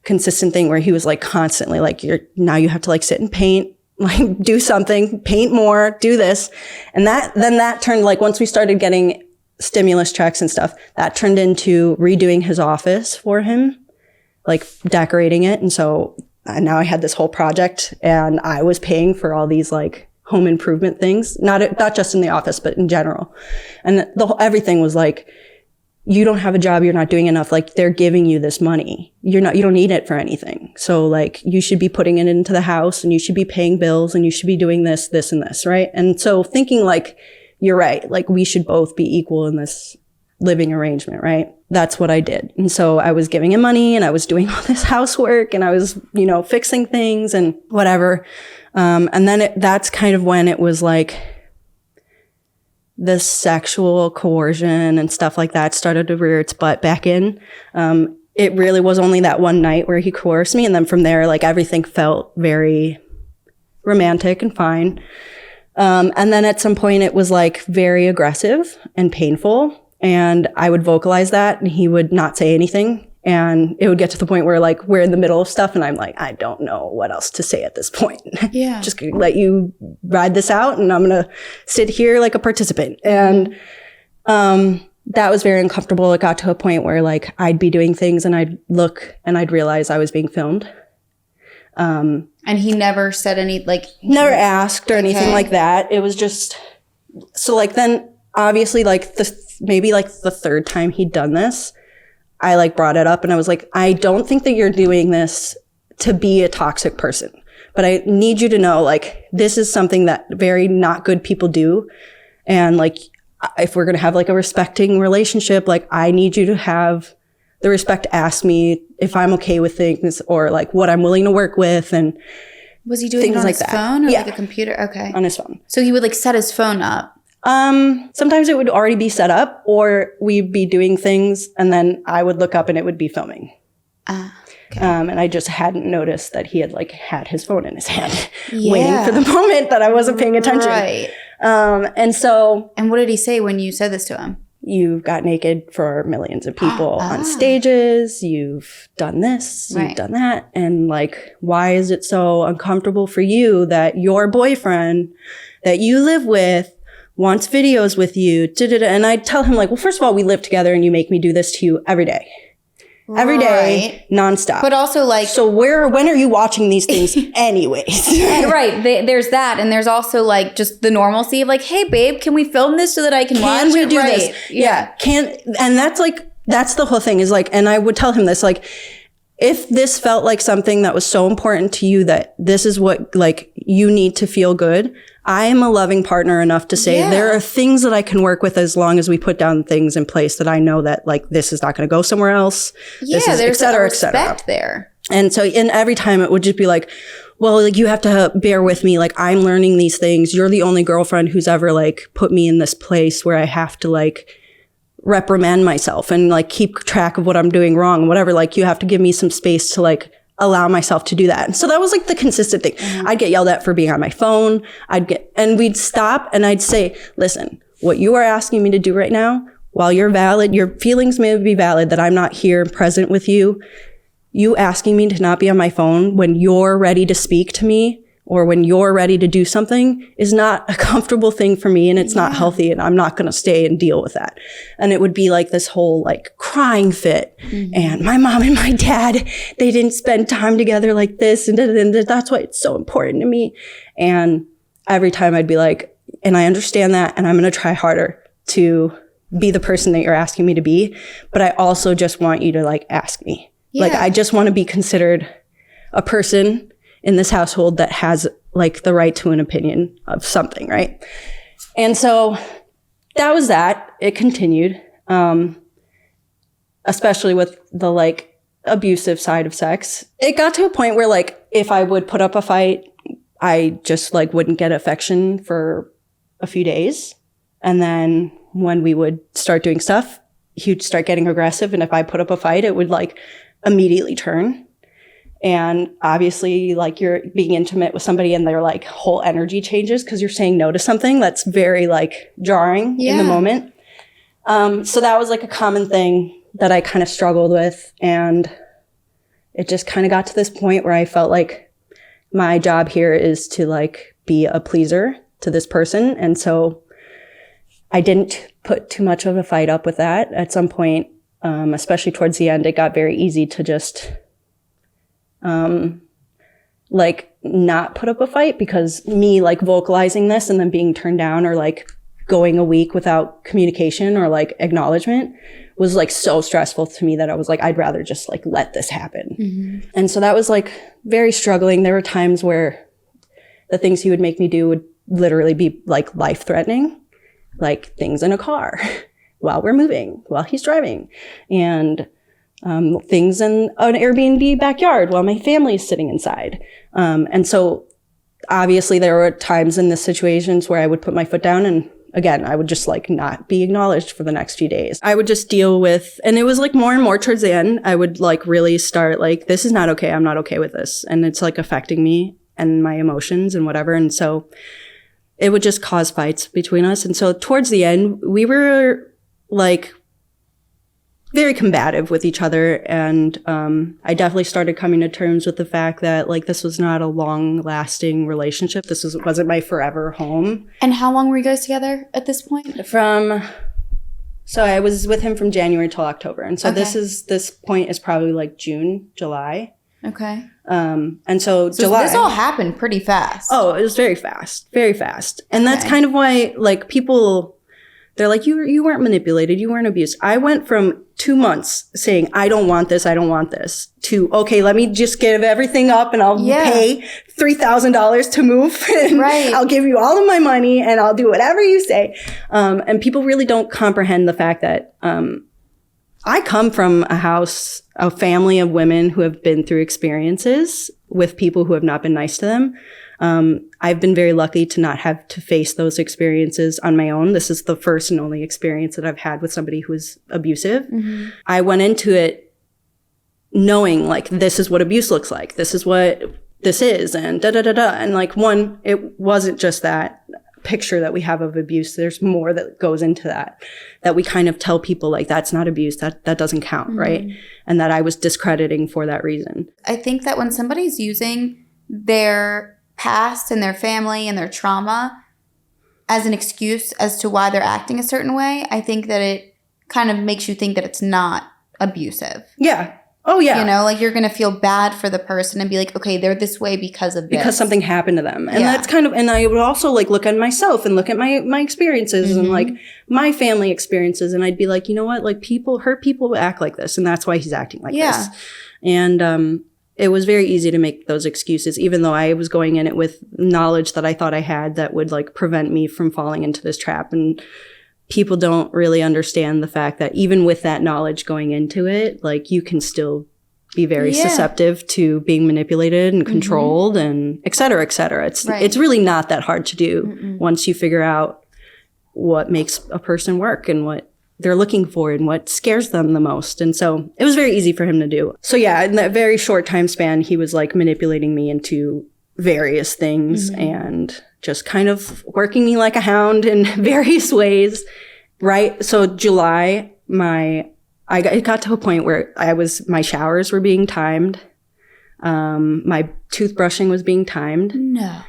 consistent thing where he was like constantly like, now you have to like sit and paint, like do something, paint more, do this. And that turned like, once we started getting stimulus checks and stuff, that turned into redoing his office for him, like decorating it. And so now I had this whole project and I was paying for all these like home improvement things, not just in the office, but in general. And everything was like, you don't have a job, you're not doing enough. Like they're giving you this money. You don't need it for anything. So like you should be putting it into the house and you should be paying bills and you should be doing this, this, and this, right? And so thinking like, you're right, like we should both be equal in this living arrangement, right? That's what I did. And so I was giving him money and I was doing all this housework and I was, fixing things and whatever. And then that's kind of when it was like the sexual coercion and stuff like that started to rear its butt back in. It really was only that one night where he coerced me. And then from there, like everything felt very romantic and fine. And then at some point it was like very aggressive and painful. And I would vocalize that and he would not say anything. And it would get to the point where like we're in the middle of stuff and I'm like, I don't know what else to say at this point. Yeah. Just let you ride this out and I'm going to sit here like a participant. And that was very uncomfortable. It got to a point where like I'd be doing things and I'd look and I'd realize I was being filmed. And he never said any, like... Never asked or anything like that. It was just... So like then obviously like maybe like the third time he'd done this, I like brought it up and I was like, I don't think that you're doing this to be a toxic person, but I need you to know like this is something that very not good people do. And like if we're going to have like a respecting relationship, like I need you to have the respect to ask me if I'm okay with things or like what I'm willing to work with. And was he doing it on his phone or like a computer? Okay. On his phone. So he would like set his phone up. Sometimes it would already be set up or we'd be doing things and then I would look up and it would be filming. Okay. And I just hadn't noticed that he had like had his phone in his hand waiting for the moment that I wasn't paying attention. Right. And what did he say when you said this to him? You've got naked for millions of people on stages. You've done this, you've done that. And like, why is it so uncomfortable for you that your boyfriend that you live with wants videos with you? And I tell him like, well, first of all, we live together and you make me do this to you every day. Every day, nonstop. But also like... So when are you watching these things anyways? Right. There's that. And there's also like just the normalcy of like, hey babe, can we film this so that I can watch it? Can we do this? Yeah. And that's the whole thing is like, and I would tell him this, like, if this felt like something that was so important to you that this is what like you need to feel good, I am a loving partner enough to say there are things that I can work with as long as we put down things in place that I know that like this is not going to go somewhere else. Yeah, there's et cetera, respect there. And so every time it would just be like, well, like you have to bear with me. Like I'm learning these things. You're the only girlfriend who's ever like put me in this place where I have to like reprimand myself and like keep track of what I'm doing wrong, whatever. Like you have to give me some space to like allow myself to do that. And so that was like the consistent thing. I'd get yelled at for being on my phone. And we'd stop and I'd say, listen, what you are asking me to do right now, while you're valid, your feelings may be valid that I'm not here and present with you. You asking me to not be on my phone when you're ready to speak to me or when you're ready to do something is not a comfortable thing for me and it's not healthy and I'm not going to stay and deal with that. And it would be like this whole like crying fit and my mom and my dad, they didn't spend time together like this and that's why it's so important to me. And every time I'd be like, and I understand that and I'm going to try harder to be the person that you're asking me to be, but I also just want you to like ask me. Like I just want to be considered a person in this household that has like the right to an opinion of something, right? And so that was that. It continued, especially with the like abusive side of sex. It got to a point where like if I would put up a fight, I just like wouldn't get affection for a few days. And then when we would start doing stuff, he'd start getting aggressive. And if I put up a fight, it would like immediately turn. And obviously, like, you're being intimate with somebody and their, like, whole energy changes because you're saying no to something that's very, like, jarring in the moment. So that was, like, a common thing that I kind of struggled with. And it just kind of got to this point where I felt like my job here is to, like, be a pleaser to this person. And so I didn't put too much of a fight up with that. At some point, especially towards the end, it got very easy to just... like not put up a fight because me like vocalizing this and then being turned down or like going a week without communication or like acknowledgement was like so stressful to me that I was like, I'd rather just like let this happen. And so that was like very struggling. There were times where the things he would make me do would literally be like life threatening, like things in a car while we're moving, while he's driving, and things in an Airbnb backyard while my family is sitting inside. And so obviously there were times in the situations where I would put my foot down and again, I would just like not be acknowledged for the next few days. I would just deal with, and it was like more and more towards the end, I would like really start like, this is not okay. I'm not okay with this. And it's like affecting me and my emotions and whatever. And so it would just cause fights between us. And so towards the end, we were like very combative with each other. And I definitely started coming to terms with the fact that like this was not a long-lasting relationship. Wasn't my forever home. And how long were you guys together at this point? So I was with him from January till October. And so this point is probably like June, July. Okay. And so July. This all happened pretty fast. Oh, it was very fast. Very fast. And that's kind of why like people, they're like, you weren't manipulated. You weren't abused. I went from 2 months saying, I don't want this, to, okay, let me just give everything up and I'll pay $3,000 to move. And I'll give you all of my money and I'll do whatever you say. And people really don't comprehend the fact that, I come from a family of women who have been through experiences with people who have not been nice to them. I've been very lucky to not have to face those experiences on my own. This is the first and only experience that I've had with somebody who is abusive. Mm-hmm. I went into it knowing like, this is what abuse looks like. This is what this is and da-da-da-da. And like it wasn't just that picture that we have of abuse. There's more that goes into that we kind of tell people like, that's not abuse. That doesn't count. Mm-hmm. Right. And that I was discrediting for that reason. I think that when somebody's using their past and their family and their trauma as an excuse as to why they're acting a certain way, I think that it kind of makes you think that it's not abusive. Yeah. Oh, yeah. You know, like you're going to feel bad for the person and be like, okay, they're this way because of this. Because something happened to them. And that's kind of, and I would also like look at myself and look at my experiences and like my family experiences. And I'd be like, you know what? Like hurt people act like this. And that's why he's acting like this. And, it was very easy to make those excuses, even though I was going in it with knowledge that I thought I had that would like prevent me from falling into this trap. And people don't really understand the fact that even with that knowledge going into it, like you can still be very susceptible to being manipulated and controlled and et cetera, et cetera. It's really not that hard to do once you figure out what makes a person work and what they're looking for and what scares them the most. And so it was very easy for him to do. So yeah, in that very short time span, he was like manipulating me into various things and just kind of working me like a hound in various ways. Right. So July, it got to a point where my showers were being timed. My toothbrushing was being timed. No.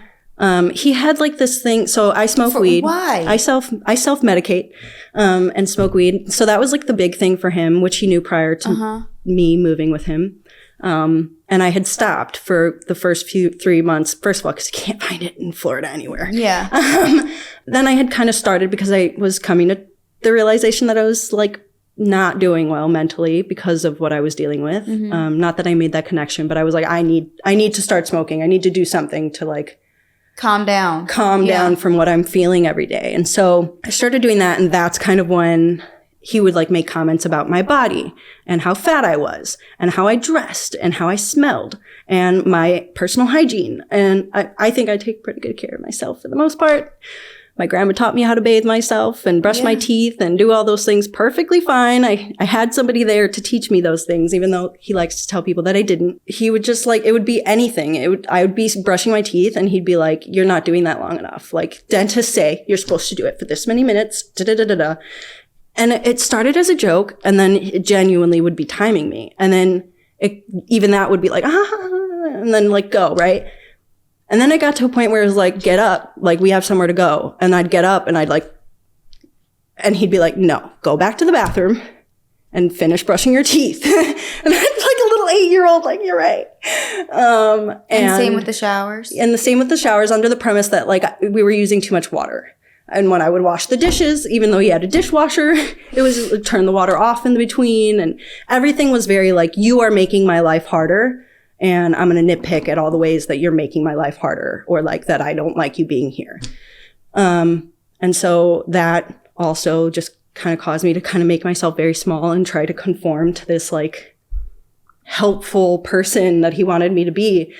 He had like this thing. So I smoke weed. Why? I self-medicate, and smoke weed. So that was like the big thing for him, which he knew prior to me moving with him. And I had stopped for the first 3 months. First of all, because you can't find it in Florida anywhere. Yeah. Then I had kind of started because I was coming to the realization that I was like not doing well mentally because of what I was dealing with. Not that I made that connection, but I was like, I need to start smoking. I need to do something to like calm down from what I'm feeling every day. And so I started doing that. And that's kind of when he would like make comments about my body and how fat I was and how I dressed and how I smelled and my personal hygiene. And I think I take pretty good care of myself for the most part. My grandma taught me how to bathe myself and brush my teeth and do all those things perfectly fine. I had somebody there to teach me those things, even though he likes to tell people that I didn't. He would just like, it would be anything. I would be brushing my teeth and he'd be like, you're not doing that long enough. Like dentists say, you're supposed to do it for this many minutes, da-da-da-da-da. And it started as a joke and then it genuinely would be timing me. And then even that would be like, and then like go, right? And then it got to a point where it was like, get up, like we have somewhere to go. And I'd get up and and he'd be like, no, go back to the bathroom and finish brushing your teeth. And I'm like a little 8-year-old, like, you're right. And same with the showers? And the same with the showers under the premise that like we were using too much water. And when I would wash the dishes, even though he had a dishwasher, it was turn the water off in the between. And everything was very like, you are making my life harder. And I'm going to nitpick at all the ways that you're making my life harder or like that I don't like you being here. And so that also just kind of caused me to kind of make myself very small and try to conform to this like helpful person that he wanted me to be.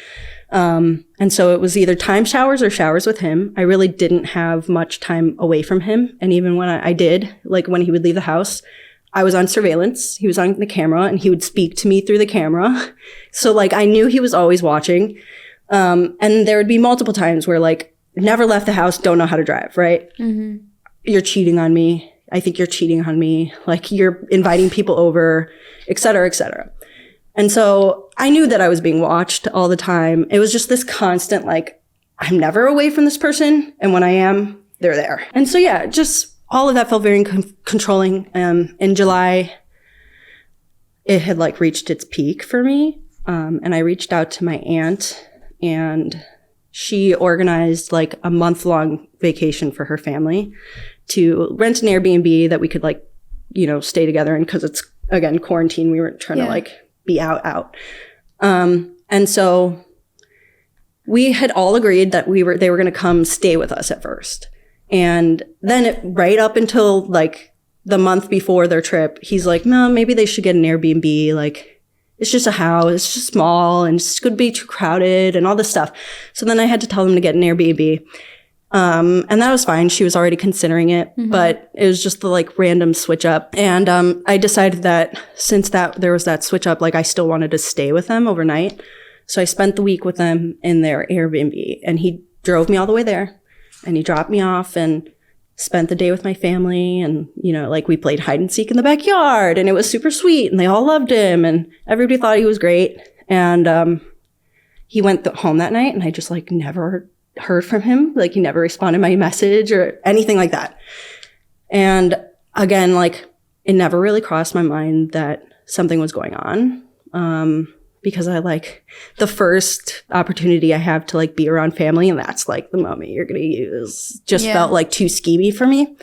And so it was either time showers or showers with him. I really didn't have much time away from him. And even when I did, like when he would leave the house, I was on surveillance. He was on the camera and he would speak to me through the camera. So like I knew he was always watching. And there would be multiple times where like never left the house, don't know how to drive, right? Mm-hmm. You're cheating on me. I think you're cheating on me. Like, you're inviting people over, et cetera, et cetera. And so I knew that I was being watched all the time. It was just this constant, like, I'm never away from this person. And when I am, they're there. And so, yeah, just all of that felt very controlling. In July, it had like reached its peak for me. And I reached out to my aunt, and she organized like a month-long vacation for her family to rent an Airbnb that we could like, stay together in, because it's, again, quarantine. We weren't trying to like be out. And so we had all agreed that they were going to come stay with us at first. And then right up until like the month before their trip, he's like, no, maybe they should get an Airbnb. Like, it's just a house, it's just small, and it's going to be too crowded and all this stuff. So then I had to tell them to get an Airbnb. And that was fine. She was already considering it, but it was just the like random switch up. And I decided that since there was that switch up, like I still wanted to stay with them overnight. So I spent the week with them in their Airbnb, and he drove me all the way there, and he dropped me off and spent the day with my family. And, like we played hide and seek in the backyard, and it was super sweet, and they all loved him, and everybody thought he was great. And he went home that night, and I just like never heard from him. Like, he never responded to my message or anything like that. And again, like, it never really crossed my mind that something was going on. Because I like the first opportunity I have to like be around family, and that's like the moment you're going to use, just felt like too schemy for me.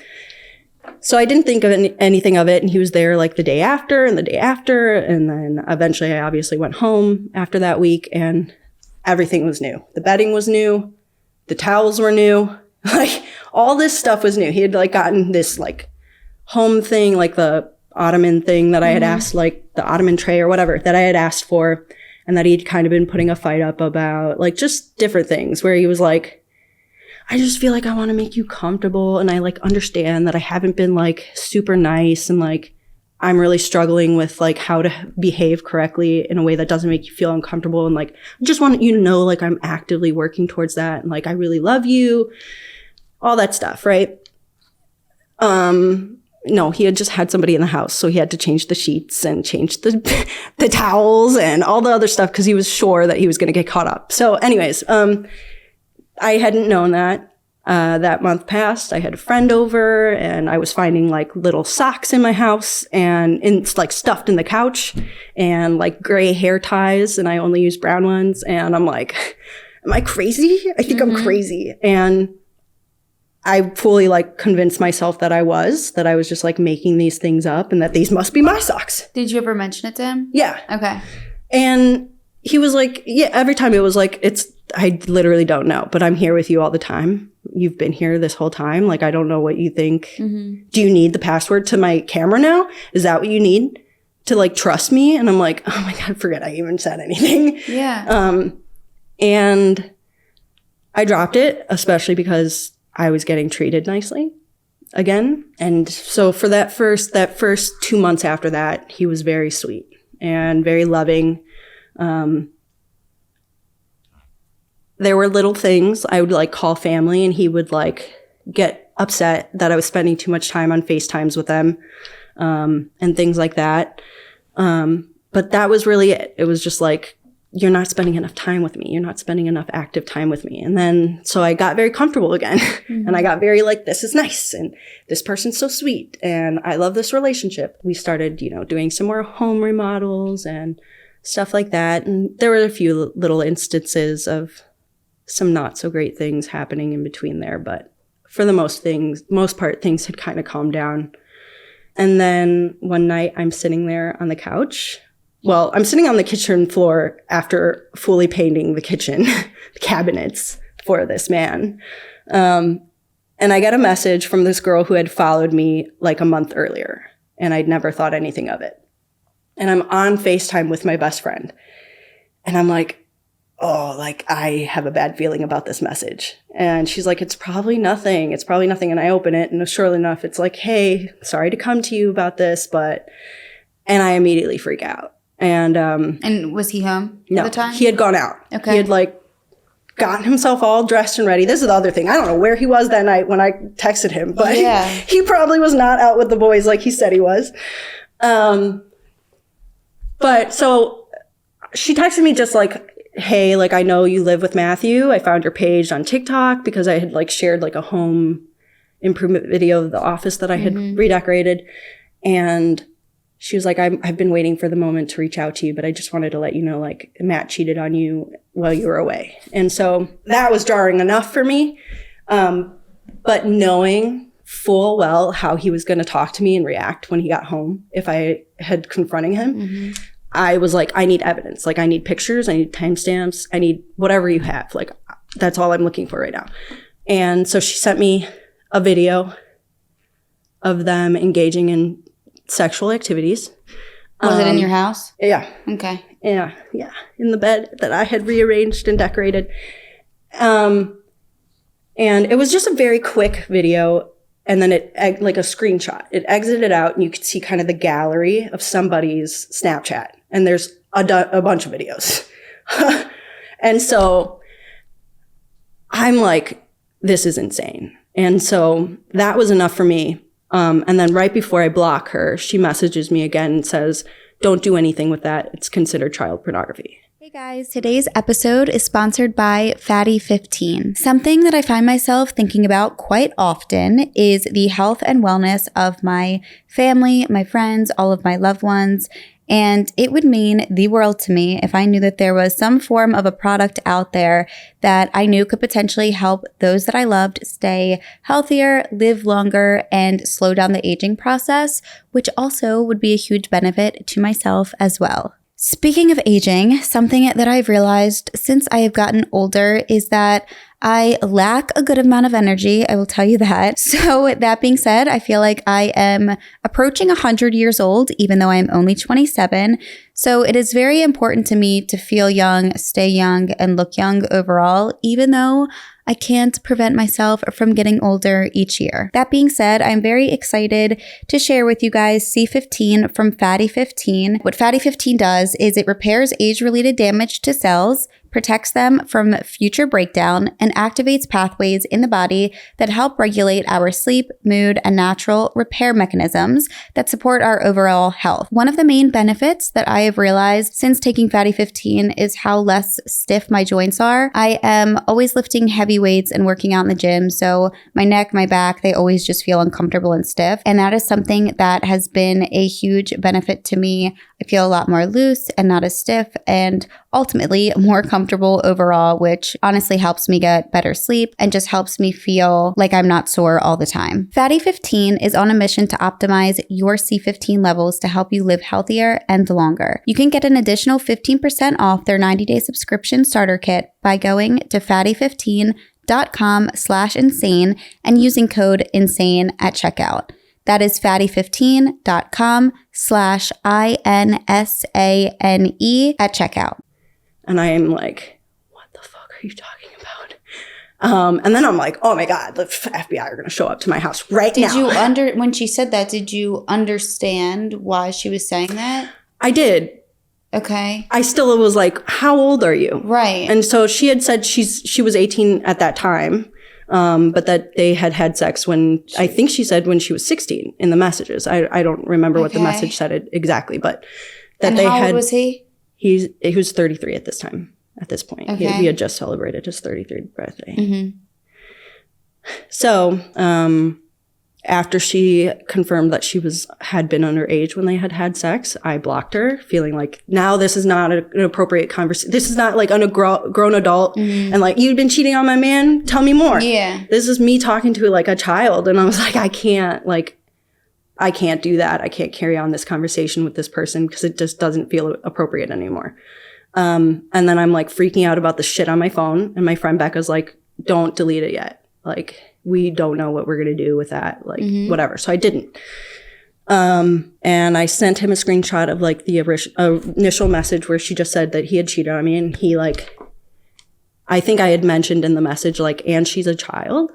So I didn't think of anything of it. And he was there like the day after and the day after. And then eventually I obviously went home after that week, and everything was new. The bedding was new. The towels were new. Like, all this stuff was new. He had like gotten this like home thing, like the ottoman thing that I had asked, like the ottoman tray or whatever that I had asked for, and that he'd kind of been putting a fight up about, like just different things where he was like, I just feel like I want to make you comfortable, and I like understand that I haven't been like super nice, and like I'm really struggling with like how to behave correctly in a way that doesn't make you feel uncomfortable, and like I just want you to know like I'm actively working towards that, and like I really love you, all that stuff, right? No, he had just had somebody in the house, so he had to change the sheets and change the towels and all the other stuff because he was sure that he was going to get caught up. So anyways, I hadn't known that. That month passed. I had a friend over, and I was finding like little socks in my house, and it's like stuffed in the couch, and like gray hair ties, and I only use brown ones. And I'm like, am I crazy? I think I'm crazy. And I fully like convinced myself that I was just like making these things up, and that these must be my socks. Did you ever mention it to him? Yeah. Okay. And he was like, yeah, every time it was like, I literally don't know, but I'm here with you all the time. You've been here this whole time. Like, I don't know what you think. Do you need the password to my camera now? Is that what you need to like trust me? And I'm like, oh my God, forget I even said anything. Yeah. And I dropped it, especially because I was getting treated nicely again. And so for that first 2 months after that, he was very sweet and very loving. There were little things. I would like call family, and he would like get upset that I was spending too much time on FaceTimes with them, and things like that. But that was really it. It was just like, you're not spending enough time with me. You're not spending enough active time with me. And then, so I got very comfortable again. And I got very like, this is nice. And this person's so sweet. And I love this relationship. We started, doing some more home remodels and stuff like that. And there were a few little instances of some not so great things happening in between there. But for the most part, things had kind of calmed down. And then one night I'm sitting there on the couch. Well, I'm sitting on the kitchen floor after fully painting the kitchen, the cabinets for this man. And I get a message from this girl who had followed me like a month earlier, and I'd never thought anything of it. And I'm on FaceTime with my best friend. And I'm like, oh, like I have a bad feeling about this message. And she's like, it's probably nothing. It's probably nothing. And I open it, and surely enough, it's like, hey, sorry to come to you about this, but, and I immediately freak out. And was he home no, at the time? He had gone out. Okay. He had like gotten himself all dressed and ready. This is the other thing. I don't know where he was that night when I texted him, but he probably was not out with the boys like he said he was. But so she texted me just like, hey, like, I know you live with Matthew. I found your page on TikTok because I had like shared like a home improvement video of the office that I had redecorated. And she was like, I've been waiting for the moment to reach out to you, but I just wanted to let you know, like, Matt cheated on you while you were away. And so that was jarring enough for me. But knowing full well how he was going to talk to me and react when he got home, if I had confronting him, I was like, I need evidence. Like, I need pictures. I need timestamps. I need whatever you have. Like, that's all I'm looking for right now. And so she sent me a video of them engaging in sexual activities. Was it in your house? Yeah. Okay. Yeah. In the bed that I had rearranged and decorated. And it was just a very quick video. And then it, like a screenshot, it exited out and you could see kind of the gallery of somebody's Snapchat. And there's a bunch of videos. And so I'm like, this is insane. And so that was enough for me. And then right before I block her, she messages me again and says, don't do anything with that. It's considered child pornography. Hey guys, today's episode is sponsored by Fatty 15. Something that I find myself thinking about quite often is the health and wellness of my family, my friends, all of my loved ones. And it would mean the world to me if I knew that there was some form of a product out there that I knew could potentially help those that I loved stay healthier, live longer, and slow down the aging process, which also would be a huge benefit to myself as well. Speaking of aging, something that I've realized since I have gotten older is that I lack a good amount of energy. I will tell you that. So that being said, I feel like I am approaching 100 years old, even though I am only 27. So it is very important to me to feel young, stay young, and look young overall, even though I can't prevent myself from getting older each year. That being said, I'm very excited to share with you guys C15 from Fatty 15. What Fatty 15 does is it repairs age-related damage to cells, protects them from future breakdown, and activates pathways in the body that help regulate our sleep, mood, and natural repair mechanisms that support our overall health. One of the main benefits that I have realized since taking Fatty 15 is how less stiff my joints are. I am always lifting heavy weights and working out in the gym, so my neck, my back, they always just feel uncomfortable and stiff. And that is something that has been a huge benefit to me. I feel a lot more loose and not as stiff, and ultimately more comfortable overall, which honestly helps me get better sleep and just helps me feel like I'm not sore all the time. Fatty 15 is on a mission to optimize your C15 levels to help you live healthier and longer. You can get an additional 15% off their 90-day subscription starter kit by going to fatty15.com/insane and using code INSANE at checkout. That is fatty15.com/INSANE at checkout. And I am like, what the fuck are you talking about? And then I'm like, oh my God, the FBI are going to show up to my house right now. When she said that, did you understand why she was saying that? I did. Okay. I still was like, how old are you? Right. And so she had said she was 18 at that time. But that they had sex when, I think she said when she was 16 in the messages. I don't remember what the message said exactly, but that and they how had. old was he? He was 33 at this time, at this point. Okay. He had just celebrated his 33rd birthday. Mm-hmm. So, after she confirmed that she had been underage when they had sex, I blocked her, feeling like, now this is not an appropriate conversation. This is not like a grown adult and like, you've been cheating on my man? Tell me more. Yeah. This is me talking to like a child. And I was like, I can't do that. I can't carry on this conversation with this person because it just doesn't feel appropriate anymore. And then I'm like freaking out about the shit on my phone. And my friend Becca's like, don't delete it yet. Like, we don't know what we're going to do with that. Like, whatever. So I didn't. And I sent him a screenshot of like the initial message where she just said that he had cheated on me. And he like, I think I had mentioned in the message, like, and she's a child.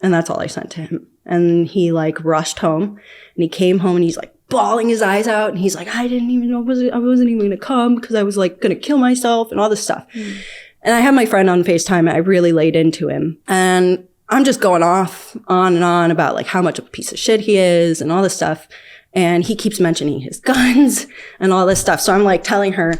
And that's all I sent to him. And he like rushed home and he came home and he's like bawling his eyes out. And he's like, I didn't even know I wasn't even going to come because I was like going to kill myself and all this stuff. And I had my friend on FaceTime and I really laid into him. And I'm just going off on and on about like how much of a piece of shit he is and all this stuff. And he keeps mentioning his guns and all this stuff. So I'm like telling her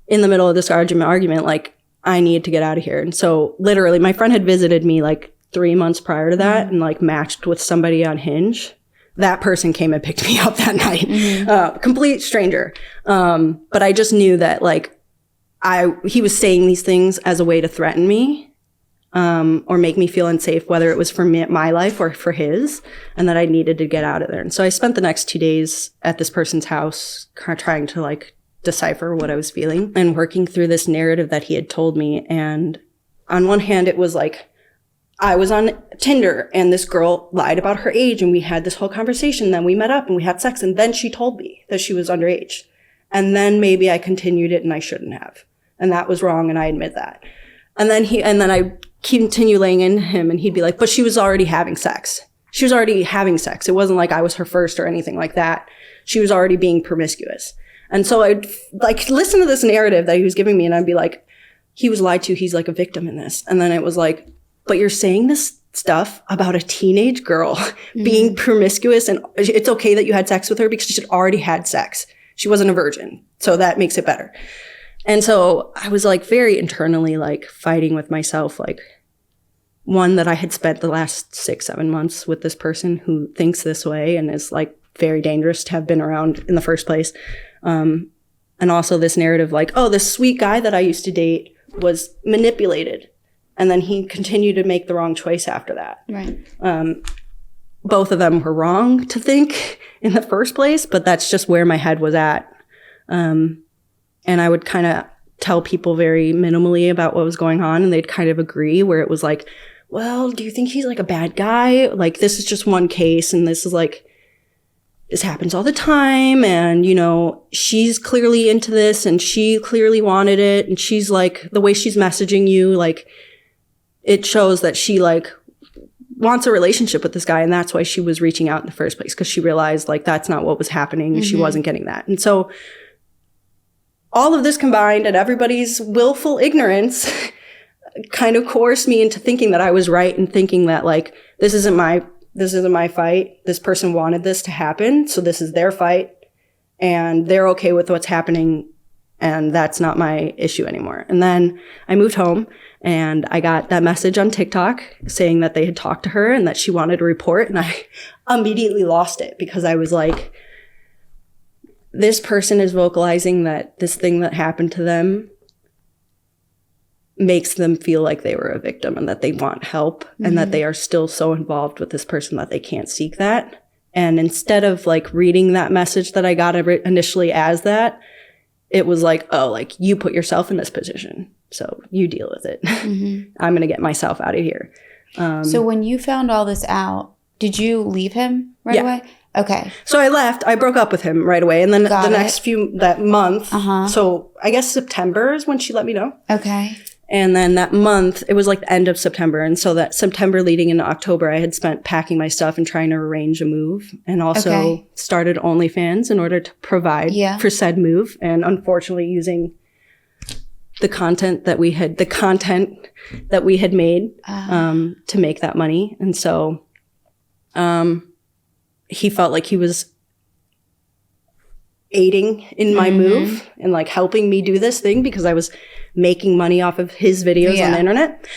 in the middle of this argument, like, I need to get out of here. And so literally my friend had visited me like 3 months prior to that and like matched with somebody on Hinge. That person came and picked me up that night. Complete stranger. But I just knew that like he was saying these things as a way to threaten me. Or make me feel unsafe, whether it was for my life or for his, and that I needed to get out of there. And so I spent the next 2 days at this person's house trying to like decipher what I was feeling and working through this narrative that he had told me. And on one hand, it was like, I was on Tinder and this girl lied about her age and we had this whole conversation. Then we met up and we had sex and then she told me that she was underage. And then maybe I continued it and I shouldn't have. And that was wrong and I admit that. And then I continue laying in him and he'd be like, but she was already having sex. She was already having sex. It wasn't like I was her first or anything like that. She was already being promiscuous. And so I'd like listen to this narrative that he was giving me and I'd be like, he was lied to. He's like a victim in this. And then it was like, but you're saying this stuff about a teenage girl being promiscuous and it's okay that you had sex with her because she had already had sex. She wasn't a virgin. So that makes it better. And so I was like very internally like fighting with myself, like one that I had spent the last 6-7 months with this person who thinks this way and is like very dangerous to have been around in the first place. And also this narrative like, oh, this sweet guy that I used to date was manipulated. And then he continued to make the wrong choice after that. Right. Both of them were wrong to think in the first place, but that's just where my head was at. And I would kind of tell people very minimally about what was going on and they'd kind of agree where it was like, well, do you think he's like a bad guy? Like this is just one case and this is like, this happens all the time. And, you know, she's clearly into this and she clearly wanted it. And she's like, the way she's messaging you, like it shows that she like wants a relationship with this guy. And that's why she was reaching out in the first place. Cause she realized like that's not what was happening. Mm-hmm. She wasn't getting that. And so all of this combined and everybody's willful ignorance kind of coerced me into thinking that I was right and thinking that like, this isn't my fight. This person wanted this to happen. So this is their fight and they're okay with what's happening. And that's not my issue anymore. And then I moved home and I got that message on TikTok saying that they had talked to her and that she wanted to report. And I immediately lost it because I was like, this person is vocalizing that this thing that happened to them makes them feel like they were a victim and that they want help and that they are still so involved with this person that they can't seek that. And instead of like reading that message that I got initially as that, it was like, oh, like you put yourself in this position. So you deal with it. I'm going to get myself out of here. So when you found all this out, did you leave him right away? Okay. So I left. I broke up with him right away. And then that month, so I guess September is when she let me know. Okay. And then that month, it was like the end of September. And so that September leading into October, I had spent packing my stuff and trying to arrange a move and also started OnlyFans in order to provide for said move. And unfortunately using the content that we had made to make that money. And so he felt like he was aiding in my move and like helping me do this thing because I was making money off of his videos on the internet.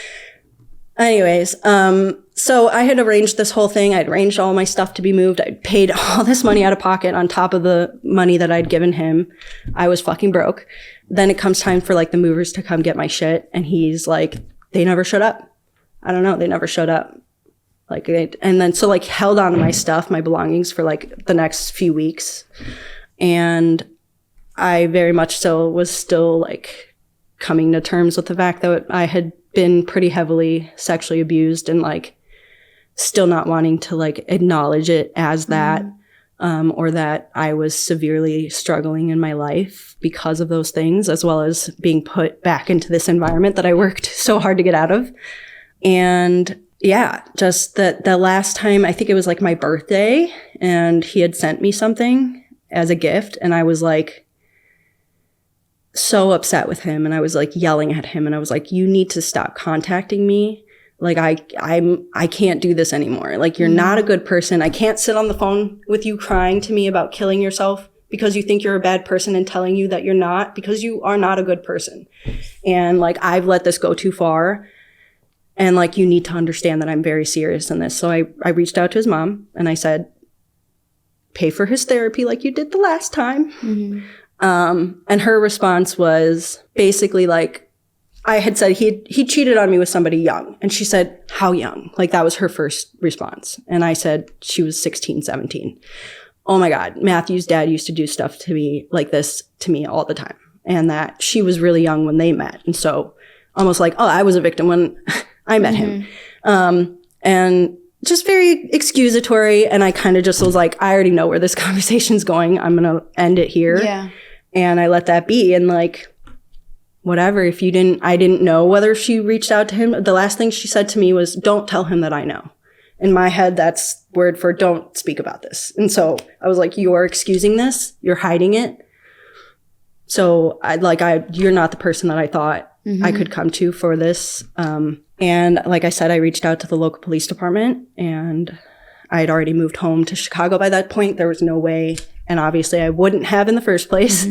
Anyways, so I had arranged this whole thing. I'd arranged all my stuff to be moved. I'd paid all this money out of pocket on top of the money that I'd given him. I was fucking broke. Then it comes time for like the movers to come get my shit. And he's like, they never showed up. I don't know. They never showed up. Like, and then so like held on to my stuff, my belongings for like the next few weeks. And I very much so was still like coming to terms with the fact that I had been pretty heavily sexually abused and like still not wanting to like acknowledge it as that, or that I was severely struggling in my life because of those things, as well as being put back into this environment that I worked so hard to get out of. And yeah, just the last time, I think it was like my birthday and he had sent me something as a gift. And I was like, so upset with him, and I was like yelling at him, and I was like, you need to stop contacting me. Like, I can't do this anymore. Like, you're not a good person. I can't sit on the phone with you crying to me about killing yourself because you think you're a bad person and telling you that you're not, because you are not a good person. And like, I've let this go too far. And like, you need to understand that I'm very serious in this. So I reached out to his mom and I said, pay for his therapy like you did the last time. And her response was basically like, I had said he cheated on me with somebody young. And she said, how young? Like, that was her first response. And I said, she was 16, 17. Oh my God, Matthew's dad used to do stuff to me like this to me all the time. And that she was really young when they met. And so almost like, oh, I was a victim when I met him. And just very excusatory. And I kind of just was like, I already know where this conversation's going. I'm going to end it here. Yeah. And I let that be. And like, whatever, I didn't know whether she reached out to him. The last thing she said to me was, don't tell him that I know. In my head, that's word for don't speak about this. And so I was like, you are excusing this. You're hiding it. So you're not the person that I thought I could come to for this. And like I said, I reached out to the local police department, and I had already moved home to Chicago by that point. There was no way, and obviously I wouldn't have in the first place,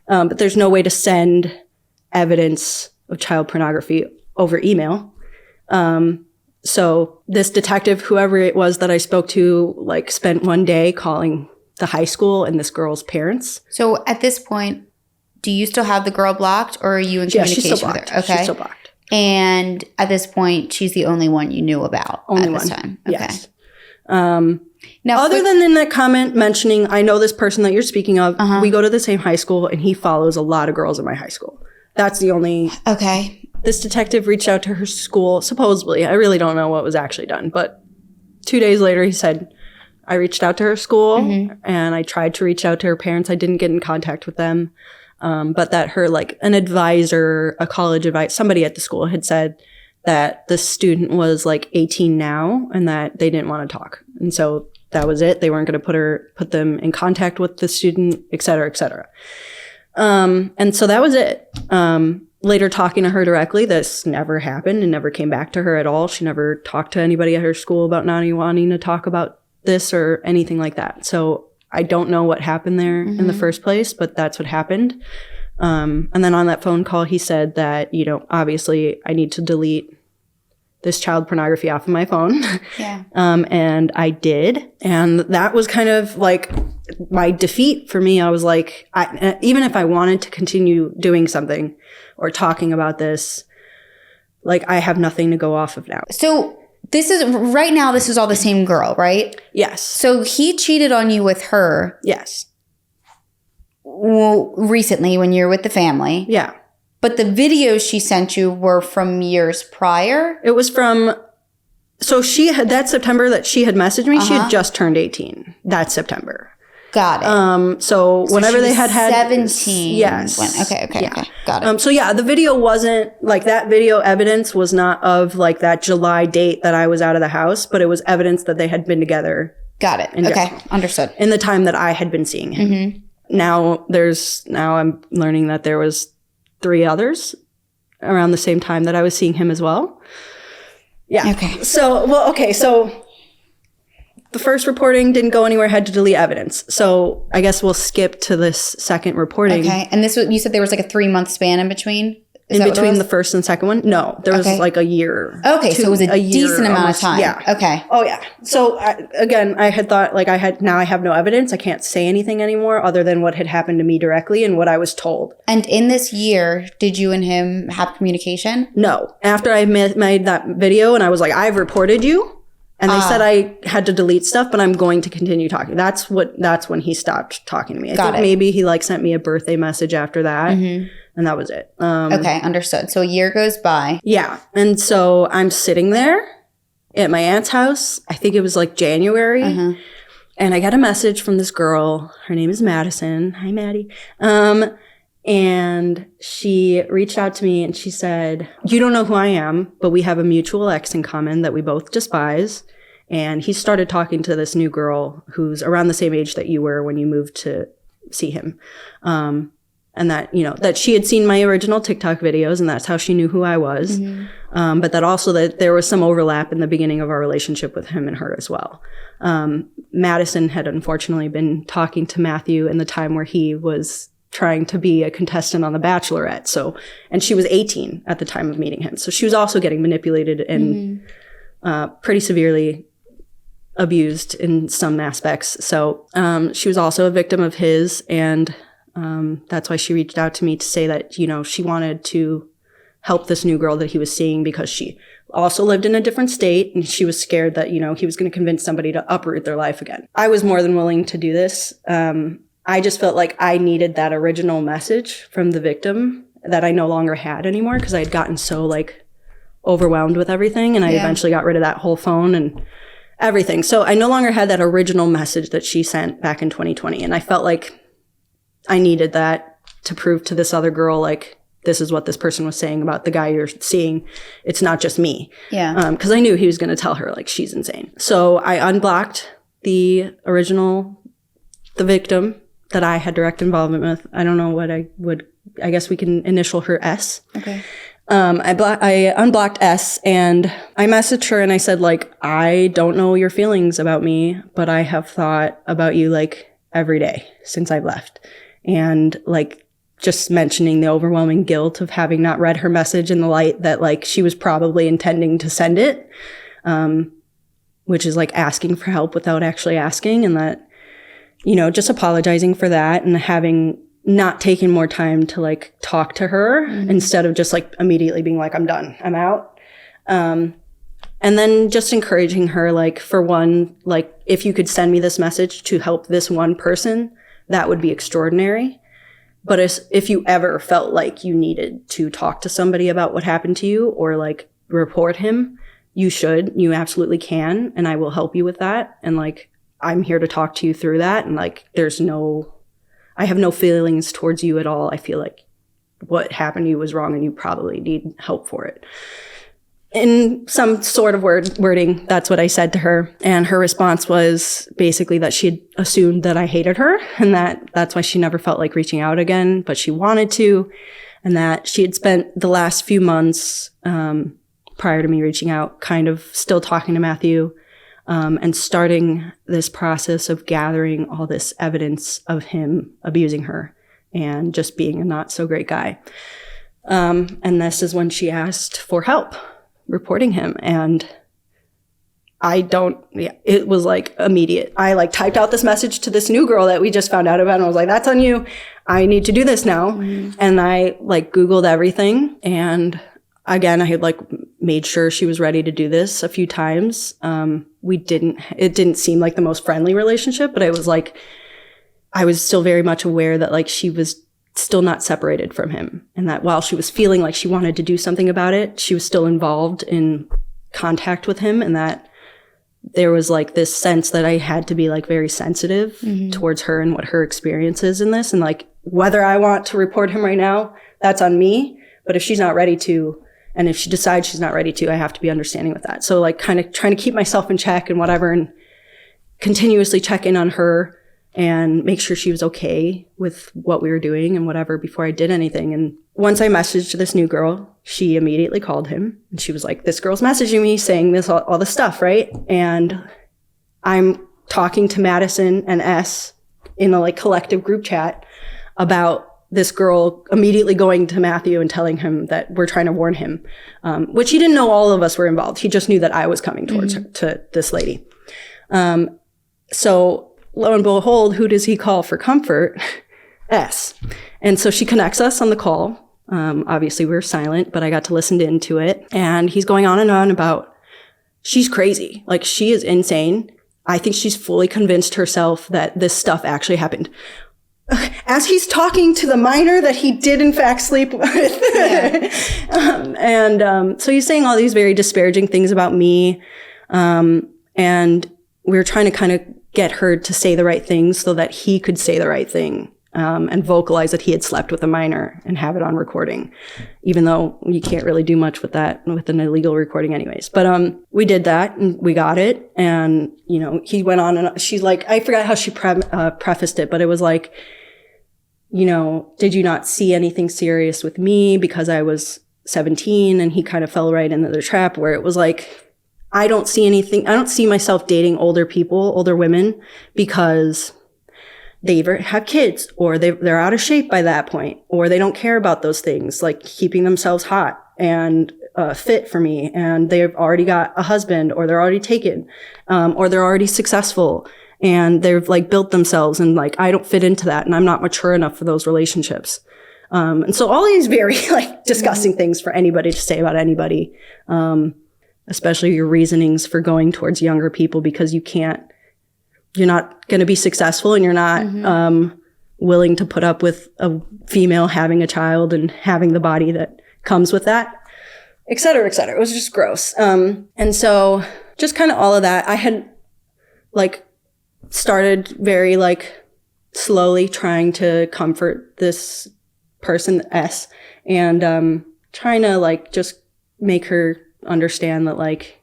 but there's no way to send evidence of child pornography over email. So this detective, whoever it was that I spoke to, like spent one day calling the high school and this girl's parents. So at this point, do you still have the girl blocked, or are you in communication she's still with blocked. her? Okay. She's still blocked. And at this point, she's the only one you knew about this time. Okay. Yes. Now, Other than in that comment mentioning, I know this person that you're speaking of, we go to the same high school and he follows a lot of girls in my high school. That's the only. Okay. This detective reached out to her school, supposedly. I really don't know what was actually done. But 2 days later, he said, I reached out to her school and I tried to reach out to her parents. I didn't get in contact with them. But that her, like an advisor, a college advisor, somebody at the school had said that the student was like 18 now and that they didn't want to talk. And so that was it. They weren't going to put them in contact with the student, et cetera, et cetera. And so that was it. Later talking to her directly, this never happened and never came back to her at all. She never talked to anybody at her school about not wanting to talk about this or anything like that. So I don't know what happened there in the first place, but that's what happened. And then on that phone call, he said that, obviously I need to delete this child pornography off of my phone. Yeah. And I did. And that was kind of like my defeat for me. I was like, even if I wanted to continue doing something or talking about this, like I have nothing to go off of now. So this is all the same girl, right? Yes. So he cheated on you with her. Yes. Well, recently when you were with the family. Yeah. But the videos she sent you were from years prior? It was from, so that September that she had messaged me, she had just turned 18. That September. Got it. So whenever they had 17. Yes. Okay. Yeah. Got it. So yeah, the video wasn't, like that video evidence was not of like that July date that I was out of the house, but it was evidence that they had been together. Got it. Okay. Understood. In the time that I had been seeing him. Now I'm learning that there was 3 others around the same time that I was seeing him as well. Yeah. Okay. So the first reporting didn't go anywhere, had to delete evidence. So I guess we'll skip to this second reporting. Okay. And you said there was like a 3-month span in between? In between the first and second one? No, there was like a year. Okay, so it was a decent amount almost, of time. Yeah. Okay. Oh, yeah. So, I had thought, like, now I have no evidence. I can't say anything anymore other than what had happened to me directly and what I was told. And in this year, did you and him have communication? No. After I made that video and I was like, I've reported you. And they said I had to delete stuff, but I'm going to continue talking. That's when he stopped talking to me. I think maybe he like sent me a birthday message after that. And that was it. Okay, understood. So a year goes by. Yeah. And so I'm sitting there at my aunt's house. I think it was like January. And I got a message from this girl. Her name is Madison. Hi, Maddie. And she reached out to me and she said, you don't know who I am, but we have a mutual ex in common that we both despise. And he started talking to this new girl who's around the same age that you were when you moved to see him. and that, you know, that she had seen my original TikTok videos and that's how she knew who I was. But that also that there was some overlap in the beginning of our relationship with him and her as well. Madison had unfortunately been talking to Matthew in the time where he was trying to be a contestant on The Bachelorette. So, and she was 18 at the time of meeting him. So she was also getting manipulated and pretty severely abused in some aspects. So she was also a victim of his, and that's why she reached out to me to say that, you know, she wanted to help this new girl that he was seeing because she also lived in a different state and she was scared that, you know, he was going to convince somebody to uproot their life again. I was more than willing to do this. I just felt like I needed that original message from the victim that I no longer had anymore because I had gotten so like overwhelmed with everything, and I eventually got rid of that whole phone and everything. So I no longer had that original message that she sent back in 2020. And I felt like I needed that to prove to this other girl, like, this is what this person was saying about the guy you're seeing. It's not just me. Yeah. Because I knew he was going to tell her, like, she's insane. So I unblocked the victim that I had direct involvement with. I don't know what I guess we can initial her S. Okay. I unblocked S, and I messaged her and I said, like, I don't know your feelings about me, but I have thought about you like every day since I've left. And like just mentioning the overwhelming guilt of having not read her message in the light that like she was probably intending to send it, which is like asking for help without actually asking, and that, you know, just apologizing for that and having not taking more time to like talk to her instead of just like immediately being like, I'm done, I'm out. And then just encouraging her, like, for one, like, if you could send me this message to help this one person, that would be extraordinary. But if you ever felt like you needed to talk to somebody about what happened to you or like report him, you absolutely can. And I will help you with that. And like, I'm here to talk to you through that. And like, I have no feelings towards you at all. I feel like what happened to you was wrong and you probably need help for it. In some sort of wording, that's what I said to her. And her response was basically that she had assumed that I hated her and that's why she never felt like reaching out again, but she wanted to. And that she had spent the last few months prior to me reaching out kind of still talking to Matthew and starting this process of gathering all this evidence of him abusing her and just being a not so great guy. And this is when she asked for help reporting him. And it was like immediate. I like typed out this message to this new girl that we just found out about. And I was like, that's on you. I need to do this now. And I like Googled everything. And again, I had like made sure she was ready to do this a few times. It didn't seem like the most friendly relationship, but I was still very much aware that like she was still not separated from him. And that while she was feeling like she wanted to do something about it, she was still involved in contact with him. And that there was like this sense that I had to be like very sensitive towards her and what her experience is in this. And like, whether I want to report him right now, that's on me. But if she's not ready to, and if she decides she's not ready to, I have to be understanding with that. So like kind of trying to keep myself in check and whatever, and continuously check in on her and make sure she was okay with what we were doing and whatever before I did anything. And once I messaged this new girl, she immediately called him and she was like, this girl's messaging me saying this, all this stuff, right? And I'm talking to Madison and S in a like collective group chat about this girl immediately going to Matthew and telling him that we're trying to warn him, which he didn't know all of us were involved. He just knew that I was coming towards her, to this lady. So lo and behold, who does he call for comfort? S. And so she connects us on the call. Obviously we were silent, but I got to listen into it. And he's going on and on about, she's crazy. Like, she is insane. I think she's fully convinced herself that this stuff actually happened. As he's talking to the minor that he did in fact sleep with. Yeah. So he's saying all these very disparaging things about me. And we were trying to kind of get her to say the right things so that he could say the right thing, and vocalize that he had slept with a minor and have it on recording, even though you can't really do much with that with an illegal recording anyways. But we did that and we got it. And, you know, he went on and she's like, I forgot how she prefaced it, but it was like, you know, did you not see anything serious with me because I was 17? And he kind of fell right into the trap where it was like, I don't see anything. I don't see myself dating older people, older women, because they either have kids or they're out of shape by that point, or they don't care about those things, like keeping themselves hot and fit for me. And they've already got a husband, or they're already taken, or they're already successful, and they've like built themselves. And like, I don't fit into that, and I'm not mature enough for those relationships. And so all these very like disgusting things for anybody to say about anybody, especially your reasonings for going towards younger people, because you're not going to be successful, and you're not willing to put up with a female having a child and having the body that comes with that, et cetera, et cetera. It was just gross. And so just kind of all of that, I had like started very like slowly trying to comfort this person, S, and trying to like just make her understand that like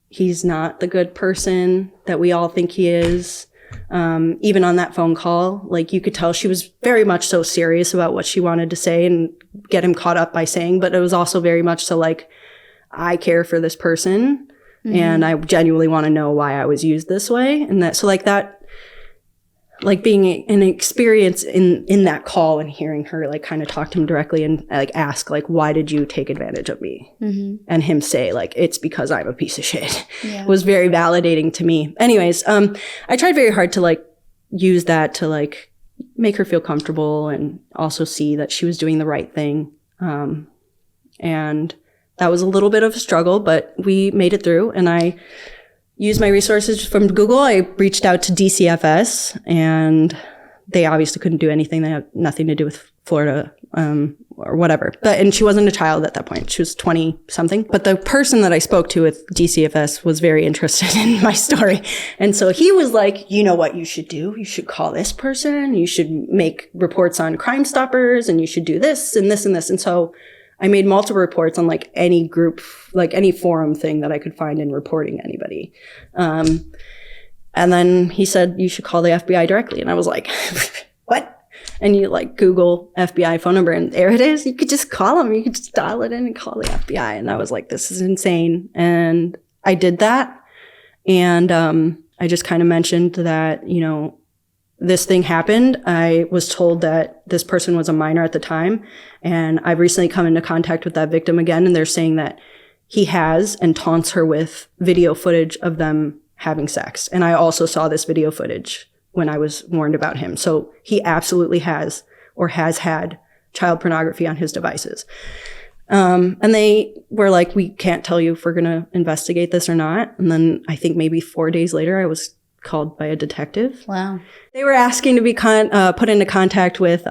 he's not the good person that we all think he is. Even on that phone call, like you could tell she was very much so serious about what she wanted to say and get him caught up by saying, but it was also very much so like, I care for this person and I genuinely want to know why I was used this way. And that, so like that, like being an experience in that call and hearing her like kind of talk to him directly and like ask like, why did you take advantage of me? And him say like, it's because I'm a piece of shit, was very validating to me. Anyways, I tried very hard to like use that to like make her feel comfortable and also see that she was doing the right thing. And that was a little bit of a struggle, but we made it through, and I used my resources from Google. I reached out to DCFS, and they obviously couldn't do anything. They had nothing to do with Florida or whatever. And she wasn't a child at that point. She was 20 something. But the person that I spoke to with DCFS was very interested in my story. And so he was like, you know what you should do? You should call this person. You should make reports on Crime Stoppers, and you should do this and this and this. And so I made multiple reports on like any group, like any forum thing that I could find in reporting anybody. And then he said, you should call the FBI directly. And I was like, what? And you like Google FBI phone number, and there it is. You could just call them. You could just dial it in and call the FBI. And I was like, this is insane. And I did that. And I just kind of mentioned that, you know, this thing happened. I was told that this person was a minor at the time, and I've recently come into contact with that victim again, and they're saying that he has and taunts her with video footage of them having sex. And I also saw this video footage when I was warned about him. So he absolutely has or has had child pornography on his devices. And they were like, we can't tell you if we're going to investigate this or not. And then I think maybe 4 days later, I was called by a detective. Wow. They were asking to be put into contact with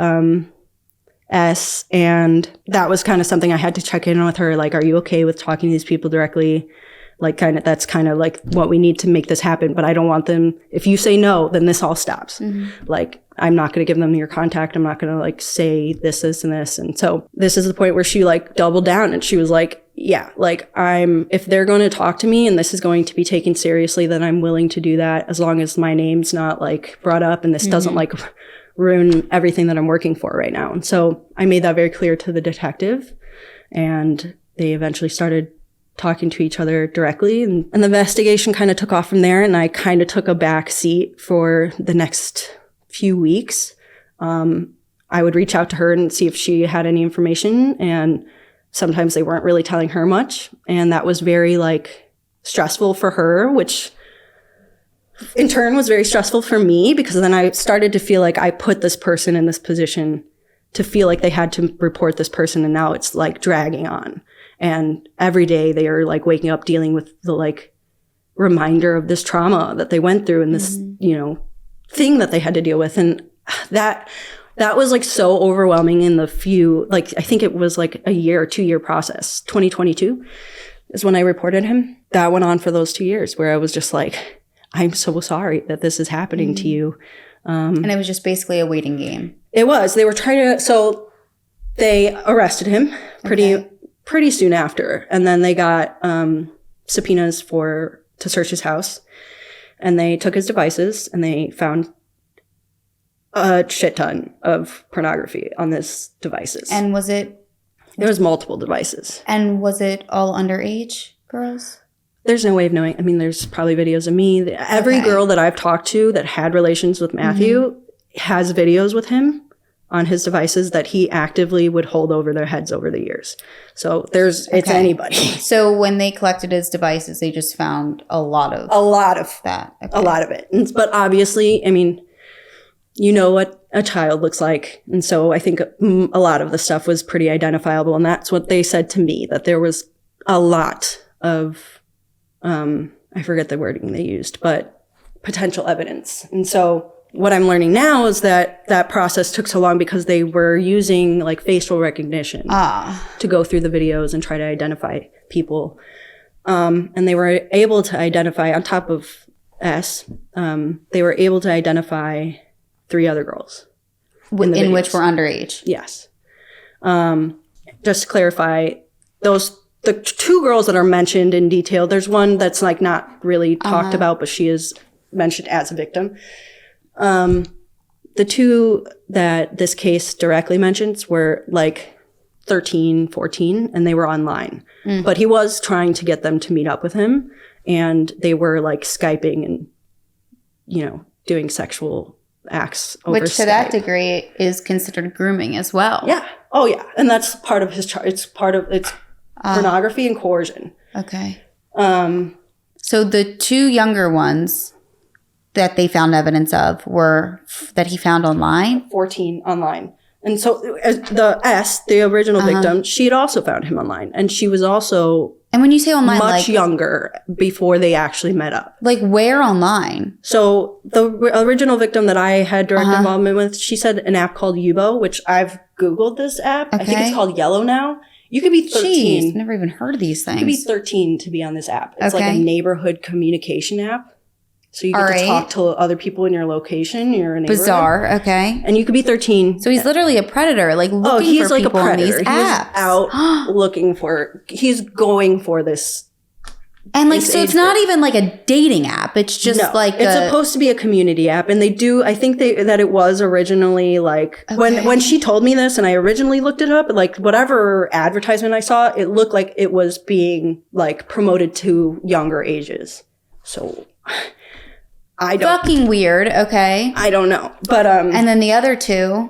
S, and that was kind of something I had to check in with her. Like, are you okay with talking to these people directly? Like, that's kind of like what we need to make this happen. But I don't want them, if you say no, then this all stops. Like, I'm not going to give them your contact. I'm not going to like say this, this, and this. And so this is the point where she like doubled down, and she was like, yeah, like if they're going to talk to me and this is going to be taken seriously, then I'm willing to do that as long as my name's not like brought up and this doesn't like ruin everything that I'm working for right now. And so I made that very clear to the detective, and they eventually started talking to each other directly, and the investigation kind of took off from there. And I kind of took a back seat for the next few weeks. I would reach out to her and see if she had any information, and sometimes they weren't really telling her much. And that was very like stressful for her, which in turn was very stressful for me, because then I started to feel like I put this person in this position to feel like they had to report this person. And now it's like dragging on. And every day they are like waking up dealing with the like reminder of this trauma that they went through and this, you know, thing that they had to deal with. And that was like so overwhelming in the few, like, I think it was like a year or 2 year process. 2022 is when I reported him. That went on for those 2 years where I was just like, I'm so sorry that this is happening to you. And it was just basically a waiting game. It was. They were trying to, so they arrested him pretty soon after. And then they got subpoenas to search his house. And they took his devices, and they found a shit ton of pornography on his devices. And there was multiple devices. And was it all underage girls? There's no way of knowing. I mean, there's probably videos of me. Every girl that I've talked to that had relations with Matthew has videos with him on his devices that he actively would hold over their heads over the years. So it's anybody. So when they collected his devices, they just found a lot of that. Okay. A lot of it. But obviously, I mean, you know what a child looks like. And so I think a lot of the stuff was pretty identifiable. And that's what they said to me, that there was a lot of, I forget the wording they used, but potential evidence. And so what I'm learning now is that process took so long because they were using like facial recognition to go through the videos and try to identify people. And they were able to identify, on top of S, they were able to identify 3 other girls. In which were underage. Yes. Just to clarify, the 2 girls that are mentioned in detail, there's one that's like not really talked about, but she is mentioned as a victim. The 2 that this case directly mentions were like 13, 14, and they were online. But he was trying to get them to meet up with him, and they were like Skyping and, you know, doing sexual acts over Which to Skype. that degree is considered grooming as well. Yeah. Oh, yeah. And that's part of his it's pornography and coercion. Okay. So the 2 younger ones that they found evidence of were that he found online? 14 online. And so the original victim, she had also found him online. And she was also and when you say online, much younger before they actually met up. Like where online? So the original victim that I had direct involvement with, she said an app called Yubo, which I've Googled this app. Okay. I think it's called Yellow now. You could be 13. Jeez, never even heard of these things. You could be 13 to be on this app. It's like a neighborhood communication app. So you get to talk to other people in your location, your neighborhood. Bizarre, okay. And you could be 13. So he's literally a predator, like looking for people on these apps. He's out looking for, he's going for this. And like, so it's not even like a dating app. It's just it's supposed to be a community app. And I think that it was originally like, when she told me this and I originally looked it up, like whatever advertisement I saw, it looked like it was being like promoted to younger ages. So fucking weird. Okay. I don't know. But, and then the other 2,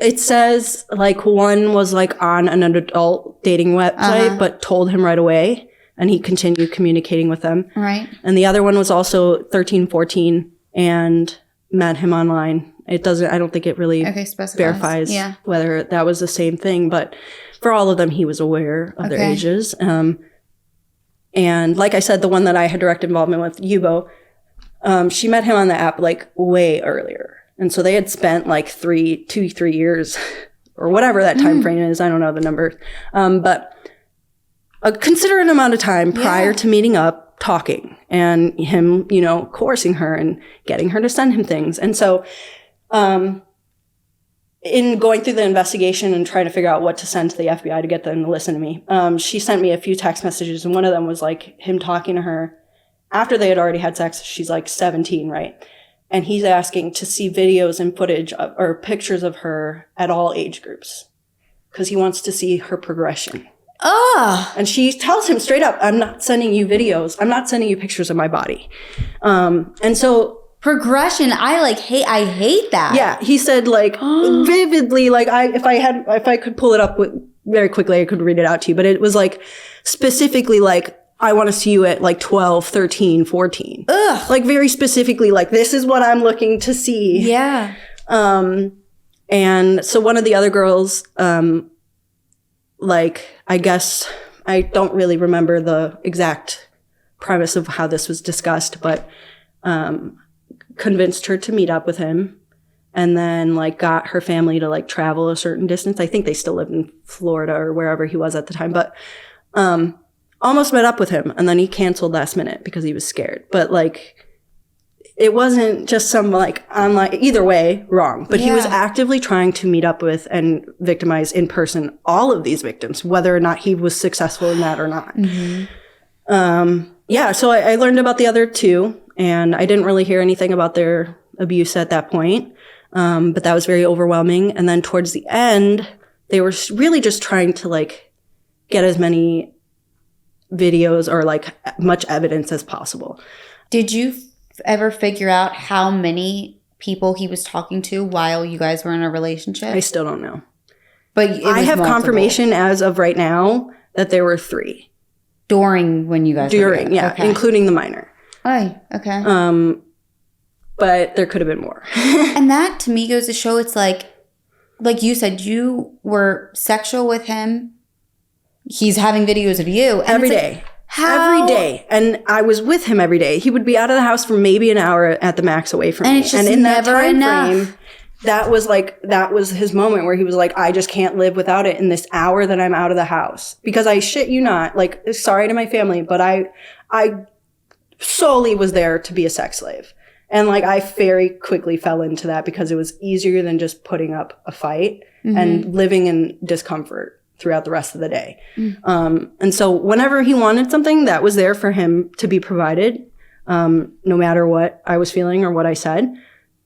it says like one was like on an adult dating website, but told him right away. And he continued communicating with them. Right. And the other one was also 13, 14 and met him online. I don't think it really verifies whether that was the same thing. But for all of them, he was aware of their ages. And like I said, the one that I had direct involvement with, Yubo, she met him on the app like way earlier. And so they had spent like 3 years or whatever that time frame is. I don't know the number. But a considerate amount of time prior to meeting up, talking, and him, you know, coercing her and getting her to send him things. And so, in going through the investigation and trying to figure out what to send to the FBI to get them to listen to me, she sent me a few text messages, and one of them was like him talking to her after they had already had sex. She's like 17, right? And he's asking to see videos and footage or pictures of her at all age groups because he wants to see her progression. And she tells him straight up, I'm not sending you videos. I'm not sending you pictures of my body. And so progression, I hate that. Yeah. He said like vividly, like if I could pull it up very quickly, I could read it out to you, but it was like specifically like, I want to see you at like 12, 13, 14. Like very specifically, like this is what I'm looking to see. Yeah. And so one of the other girls, like, I guess I don't really remember the exact premise of how this was discussed, but convinced her to meet up with him and then like got her family to like travel a certain distance. I think they still lived in Florida or wherever he was at the time, but almost met up with him. And then he canceled last minute because he was scared. But like, it wasn't just some like online, either way, wrong. But he was actively trying to meet up with and victimize in person all of these victims, whether or not he was successful in that or not. So I learned about the other 2, and I didn't really hear anything about their abuse at that point. But that was very overwhelming. And then towards the end, they were really just trying to like get as many videos or like much evidence as possible. Did you ever figure out how many people he was talking to while you guys were in a relationship? I still don't know. But it was I have multiple. confirmation as of right now that there were 3. During when you guys were During, yeah, okay. including the minor. Oh, okay. But there could have been more. And that to me goes to show it's like you said, you were sexual with him. He's having videos of you. And Every it's day. Like, how? Every day. And I was with him every day. He would be out of the house for maybe an hour at the max away from me. It's just and in never that time enough. frame, that was his moment where he was like, I just can't live without it in this hour that I'm out of the house. Because I shit you not, like, sorry to my family, but I solely was there to be a sex slave. And like, I very quickly fell into that because it was easier than just putting up a fight and living in discomfort throughout the rest of the day. And so whenever he wanted something, that was there for him to be provided, no matter what I was feeling or what I said.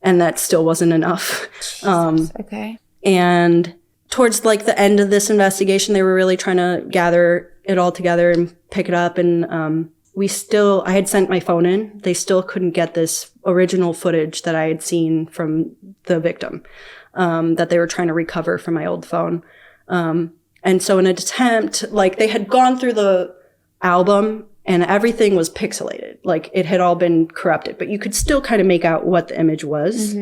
And that still wasn't enough. Okay. And towards like the end of this investigation, they were really trying to gather it all together and pick it up. And I had sent my phone in. They still couldn't get this original footage that I had seen from the victim that they were trying to recover from my old phone. And so in an attempt, like they had gone through the album and everything was pixelated. Like it had all been corrupted, but you could still kind of make out what the image was.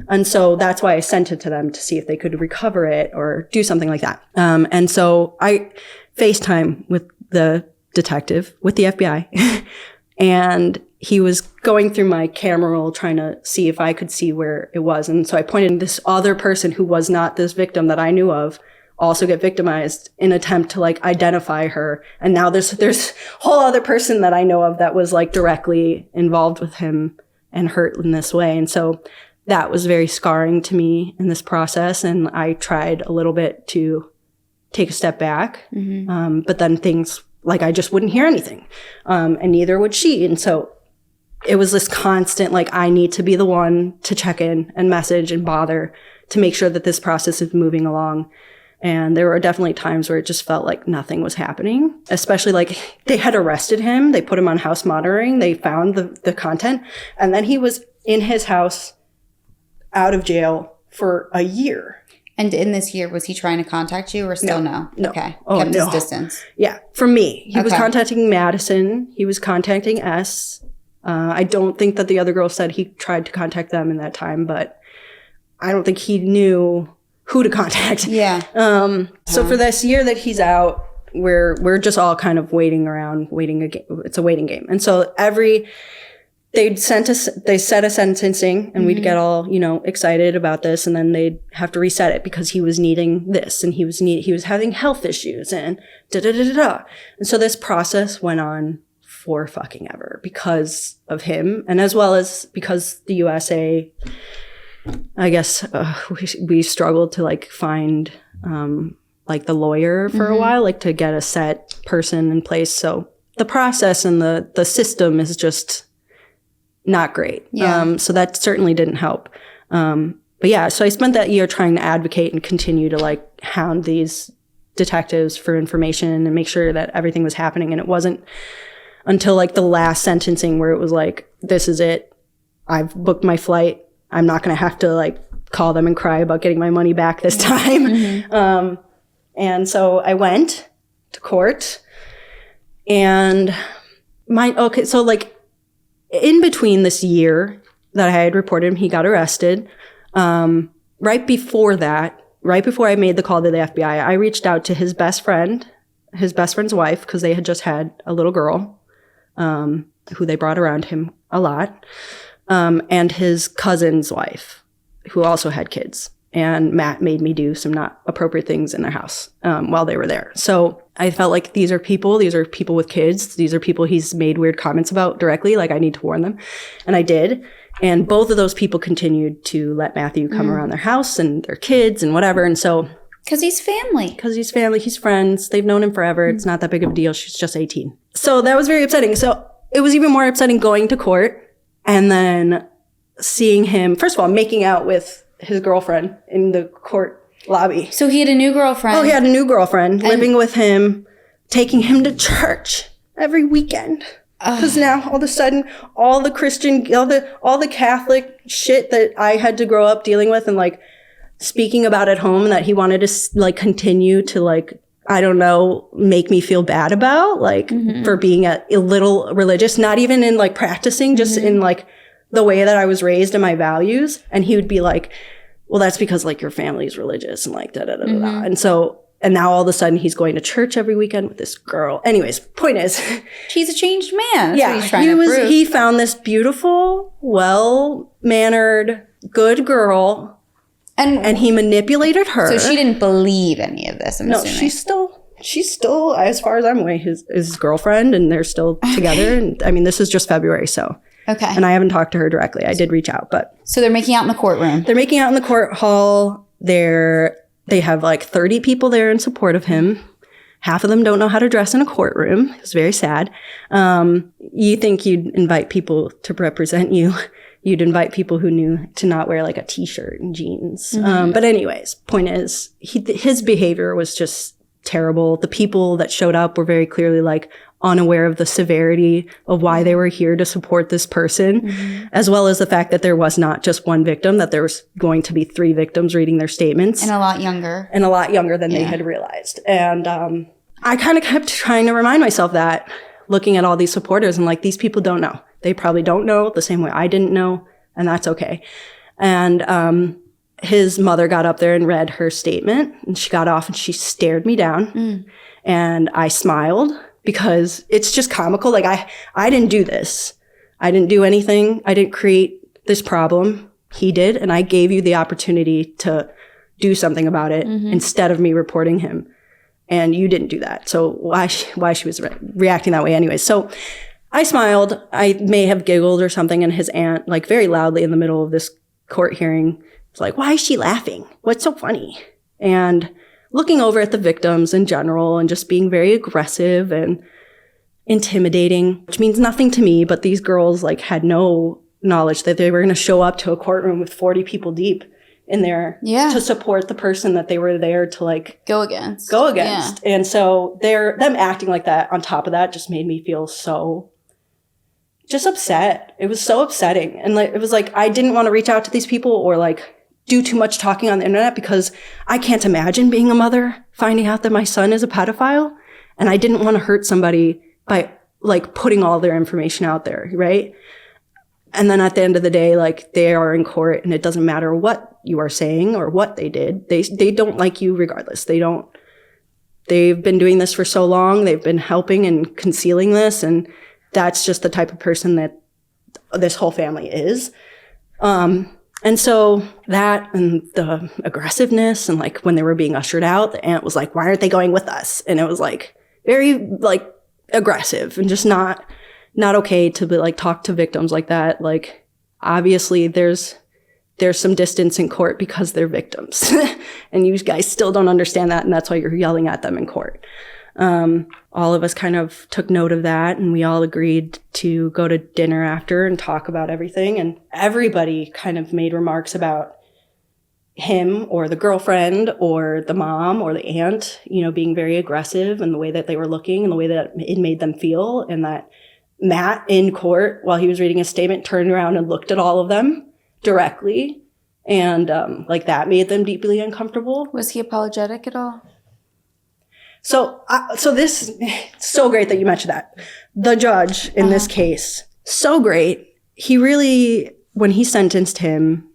And so that's why I sent it to them to see if they could recover it or do something like that. And so I FaceTime with the detective, with the FBI, and he was going through my camera roll trying to see if I could see where it was. And so I pointed this other person who was not this victim that I knew of also get victimized in an attempt to like identify her. And now there's a whole other person that I know of that was like directly involved with him and hurt in this way. And so that was very scarring to me in this process. And I tried a little bit to take a step back. But then things like I just wouldn't hear anything. And neither would she. And so it was this constant, like, I need to be the one to check in and message and bother to make sure that this process is moving along. And there were definitely times where it just felt like nothing was happening, especially like they had arrested him. They put him on house monitoring. They found the content. And then he was in his house out of jail for a year. And in this year, was he trying to contact you or still no? Okay. Kept his distance. Yeah. From me. He was contacting Madison. He was contacting S. I don't think that the other girl said he tried to contact them in that time, but I don't think he knew who to contact. Yeah. So for this year that he's out, we're just all kind of waiting around, waiting a game. It's a waiting game. And so they set a sentencing and we'd get all, excited about this. And then they'd have to reset it because he was needing this and he was having health issues and da-da-da-da-da. And so this process went on for fucking ever because of him. And as well as because the USA, I guess we struggled to like find like the lawyer for a while, like to get a set person in place. So the process and the system is just not great. Yeah. So that certainly didn't help. But yeah, so I spent that year trying to advocate and continue to like hound these detectives for information and make sure that everything was happening. And it wasn't until like the last sentencing where it was like, this is it. I've booked my flight. I'm not going to have to like call them and cry about getting my money back this time. And so I went to court and so like in between this year that I had reported him, he got arrested. Right before I made the call to the FBI, I reached out to his best friend's wife, because they had just had a little girl, who they brought around him a lot. And his cousin's wife, who also had kids. And Matt made me do some not appropriate things in their house while they were there. So I felt like these are people with kids. These are people he's made weird comments about directly. Like, I need to warn them. And I did. And both of those people continued to let Matthew come around their house and their kids and whatever. And so... Because he's family. He's friends. They've known him forever. It's not that big of a deal. She's just 18. So that was very upsetting. So it was even more upsetting going to court. And then seeing him, first of all, making out with his girlfriend in the court lobby. So he had a new girlfriend. Oh, he had a new girlfriend living with him, taking him to church every weekend. Because now all of a sudden, all the Christian, all the Catholic shit that I had to grow up dealing with and like speaking about at home, that he wanted to like continue to like, I don't know, make me feel bad about, like for being a little religious, not even in like practicing, just in like the way that I was raised and my values. And he would be like, well, that's because like your family's religious and like da da da da da. And so, and now all of a sudden he's going to church every weekend with this girl. Anyways, point is, he's a changed man. That's what he's trying he to prove. He found this beautiful, well-mannered, good girl. And he manipulated her. So she didn't believe any of this, I'm assuming. She's still, as far as I'm aware, his girlfriend, and they're still together. And I mean, this is just February, so. Okay. And I haven't talked to her directly. I did reach out, but. So they're making out in the courtroom. They're making out in the court hall. They have like 30 people there in support of him. Half of them don't know how to dress in a courtroom. It's very sad. You think you'd invite people to represent you. You'd invite people who knew to not wear like a t-shirt and jeans. But anyways, point is, his behavior was just terrible. The people that showed up were very clearly like unaware of the severity of why they were here to support this person, as well as the fact that there was not just one victim, that there was going to be 3 victims reading their statements. And a lot younger. And a lot younger than they had realized. And I kind of kept trying to remind myself that, looking at all these supporters, and like, these people don't know. They probably don't know the same way I didn't know, and that's okay. And his mother got up there and read her statement, and she got off and she stared me down. And I smiled, because it's just comical. Like, I didn't do this. I didn't do anything. I didn't create this problem. He did, and I gave you the opportunity to do something about it instead of me reporting him. And you didn't do that. So why she was reacting that way anyway. So I smiled. I may have giggled or something, and his aunt, like very loudly in the middle of this court hearing, was like, why is she laughing? What's so funny? And looking over at the victims in general and just being very aggressive and intimidating, which means nothing to me, but these girls like had no knowledge that they were going to show up to a courtroom with 40 people deep in there to support the person that they were there to like go against. Yeah. And so them acting like that on top of that just made me feel so just upset. It was so upsetting. And like, it was like, I didn't want to reach out to these people or like do too much talking on the internet, because I can't imagine being a mother, finding out that my son is a pedophile. And I didn't want to hurt somebody by like putting all their information out there. Right. And then at the end of the day, like, they are in court, and it doesn't matter what you are saying or what they did. They don't like you regardless. They've been doing this for so long. They've been helping and concealing this. And that's just the type of person that this whole family is. And so that, and the aggressiveness, and like when they were being ushered out, the aunt was like, why aren't they going with us? And it was like very like aggressive and just not okay to be like talk to victims like that. Like, obviously there's some distance in court because they're victims and you guys still don't understand that. And that's why you're yelling at them in court. All of us kind of took note of that, and we all agreed to go to dinner after and talk about everything. And everybody kind of made remarks about him or the girlfriend or the mom or the aunt, you know, being very aggressive, and the way that they were looking and the way that it made them feel. And that Matt in court, while he was reading his statement, turned around and looked at all of them directly. And like, that made them deeply uncomfortable. Was he apologetic at all? So this, so great that you mentioned that. The judge in this case, so great. He really, when he sentenced him,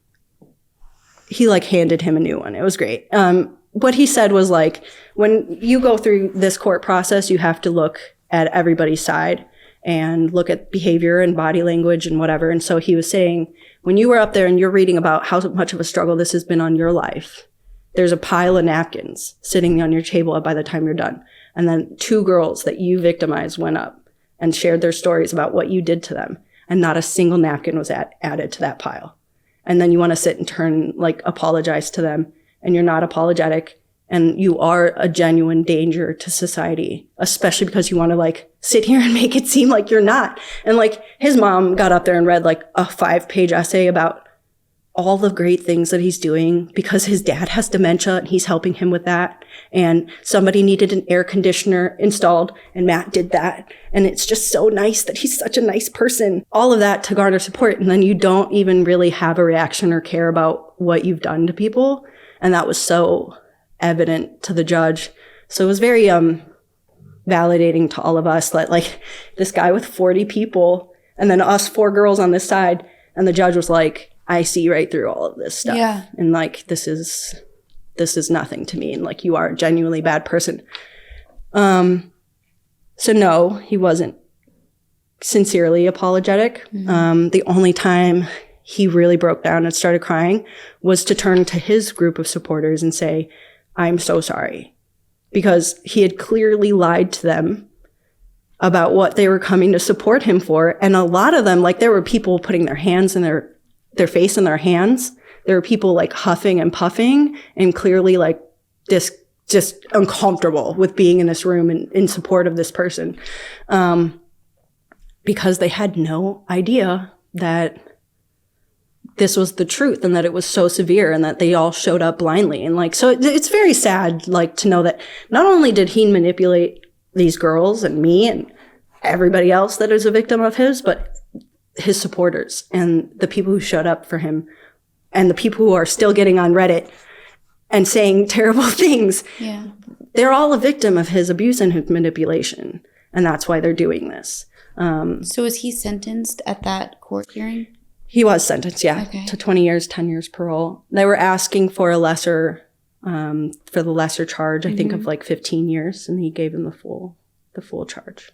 he like handed him a new one. It was great. What he said was like, when you go through this court process, you have to look at everybody's side and look at behavior and body language and whatever. And so he was saying, when you were up there and you're reading about how much of a struggle this has been on your life, there's a pile of napkins sitting on your table by the time you're done. And then 2 girls that you victimized went up and shared their stories about what you did to them. And not a single napkin was added to that pile. And then you want to sit and apologize to them. And you're not apologetic. And you are a genuine danger to society, especially because you want to like sit here and make it seem like you're not. And like his mom got up there and read like a 5-page essay about all the great things that he's doing because his dad has dementia and he's helping him with that. And somebody needed an air conditioner installed and Matt did that. And it's just so nice that he's such a nice person. All of that to garner support. And then you don't even really have a reaction or care about what you've done to people. And that was so evident to the judge. So it was very validating to all of us that like this guy with 40 people and then us 4 girls on this side. And the judge was like, I see right through all of this stuff. Yeah. And like, this is nothing to me. And like, you are a genuinely bad person. So no, he wasn't sincerely apologetic. Mm-hmm. The only time he really broke down and started crying was to turn to his group of supporters and say, I'm so sorry. Because he had clearly lied to them about what they were coming to support him for. And a lot of them, like there were people putting their hands in their face in their hands. There were people like huffing and puffing and clearly like just uncomfortable with being in this room and in support of this person. Because they had no idea that this was the truth and that it was so severe and that they all showed up blindly. And like, so it's very sad, like to know that not only did he manipulate these girls and me and everybody else that is a victim of his, but his supporters and the people who showed up for him and the people who are still getting on Reddit and saying terrible things. Yeah. They're all a victim of his abuse and his manipulation. And that's why they're doing this. So was he sentenced at that court hearing? He was sentenced, yeah, to 20 years, 10 years parole. They were asking for a lesser, for the lesser charge, I think of like 15 years. And he gave him the full charge.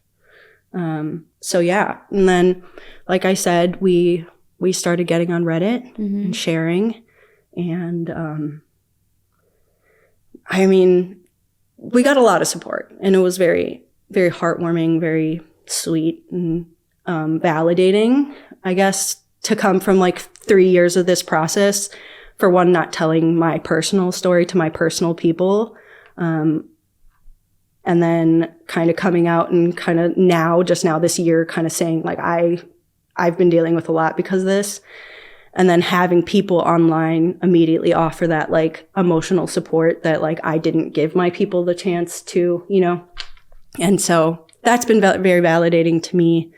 So yeah. And then, like I said, we started getting on Reddit and sharing. And, I mean, we got a lot of support and it was very, very heartwarming, very sweet and, validating, I guess, to come from like 3 years of this process. For one, not telling my personal story to my personal people. And then kind of coming out and kind of just now this year kind of saying like, I've been dealing with a lot because of this. And then having people online immediately offer that like emotional support that like I didn't give my people the chance to, you know. And so that's been very validating to me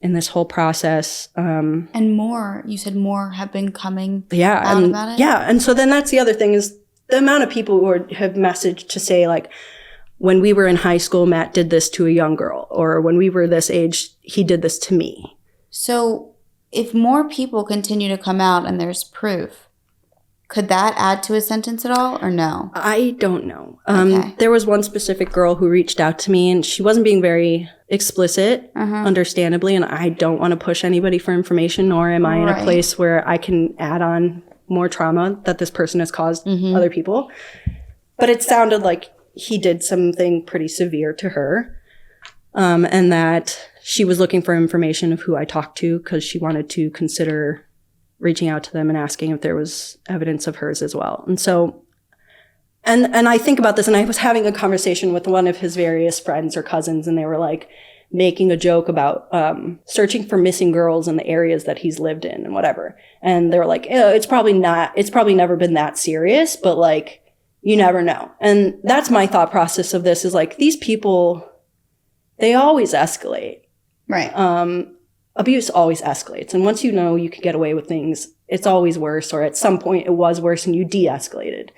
in this whole process. And more, you said more have been coming out about it? Yeah. And so then that's the other thing is the amount of people who have messaged to say like, when we were in high school, Matt did this to a young girl, or when we were this age, he did this to me. So if more people continue to come out and there's proof, could that add to his sentence at all or no? I don't know. There was one specific girl who reached out to me and she wasn't being very explicit, understandably, and I don't want to push anybody for information, nor am I in a place where I can add on more trauma that this person has caused other people. But it sounded like he did something pretty severe to her, and that she was looking for information of who I talked to because she wanted to consider reaching out to them and asking if there was evidence of hers as well. And so, and I think about this, and I was having a conversation with one of his various friends or cousins, and they were like making a joke about searching for missing girls in the areas that he's lived in and whatever. And they were like, it's probably never been that serious, but like, you never know. And that's my thought process of this is like, these people, they always escalate. Right. Abuse always escalates. And once you know you can get away with things, it's always worse, or at some point it was worse and you de-escalated.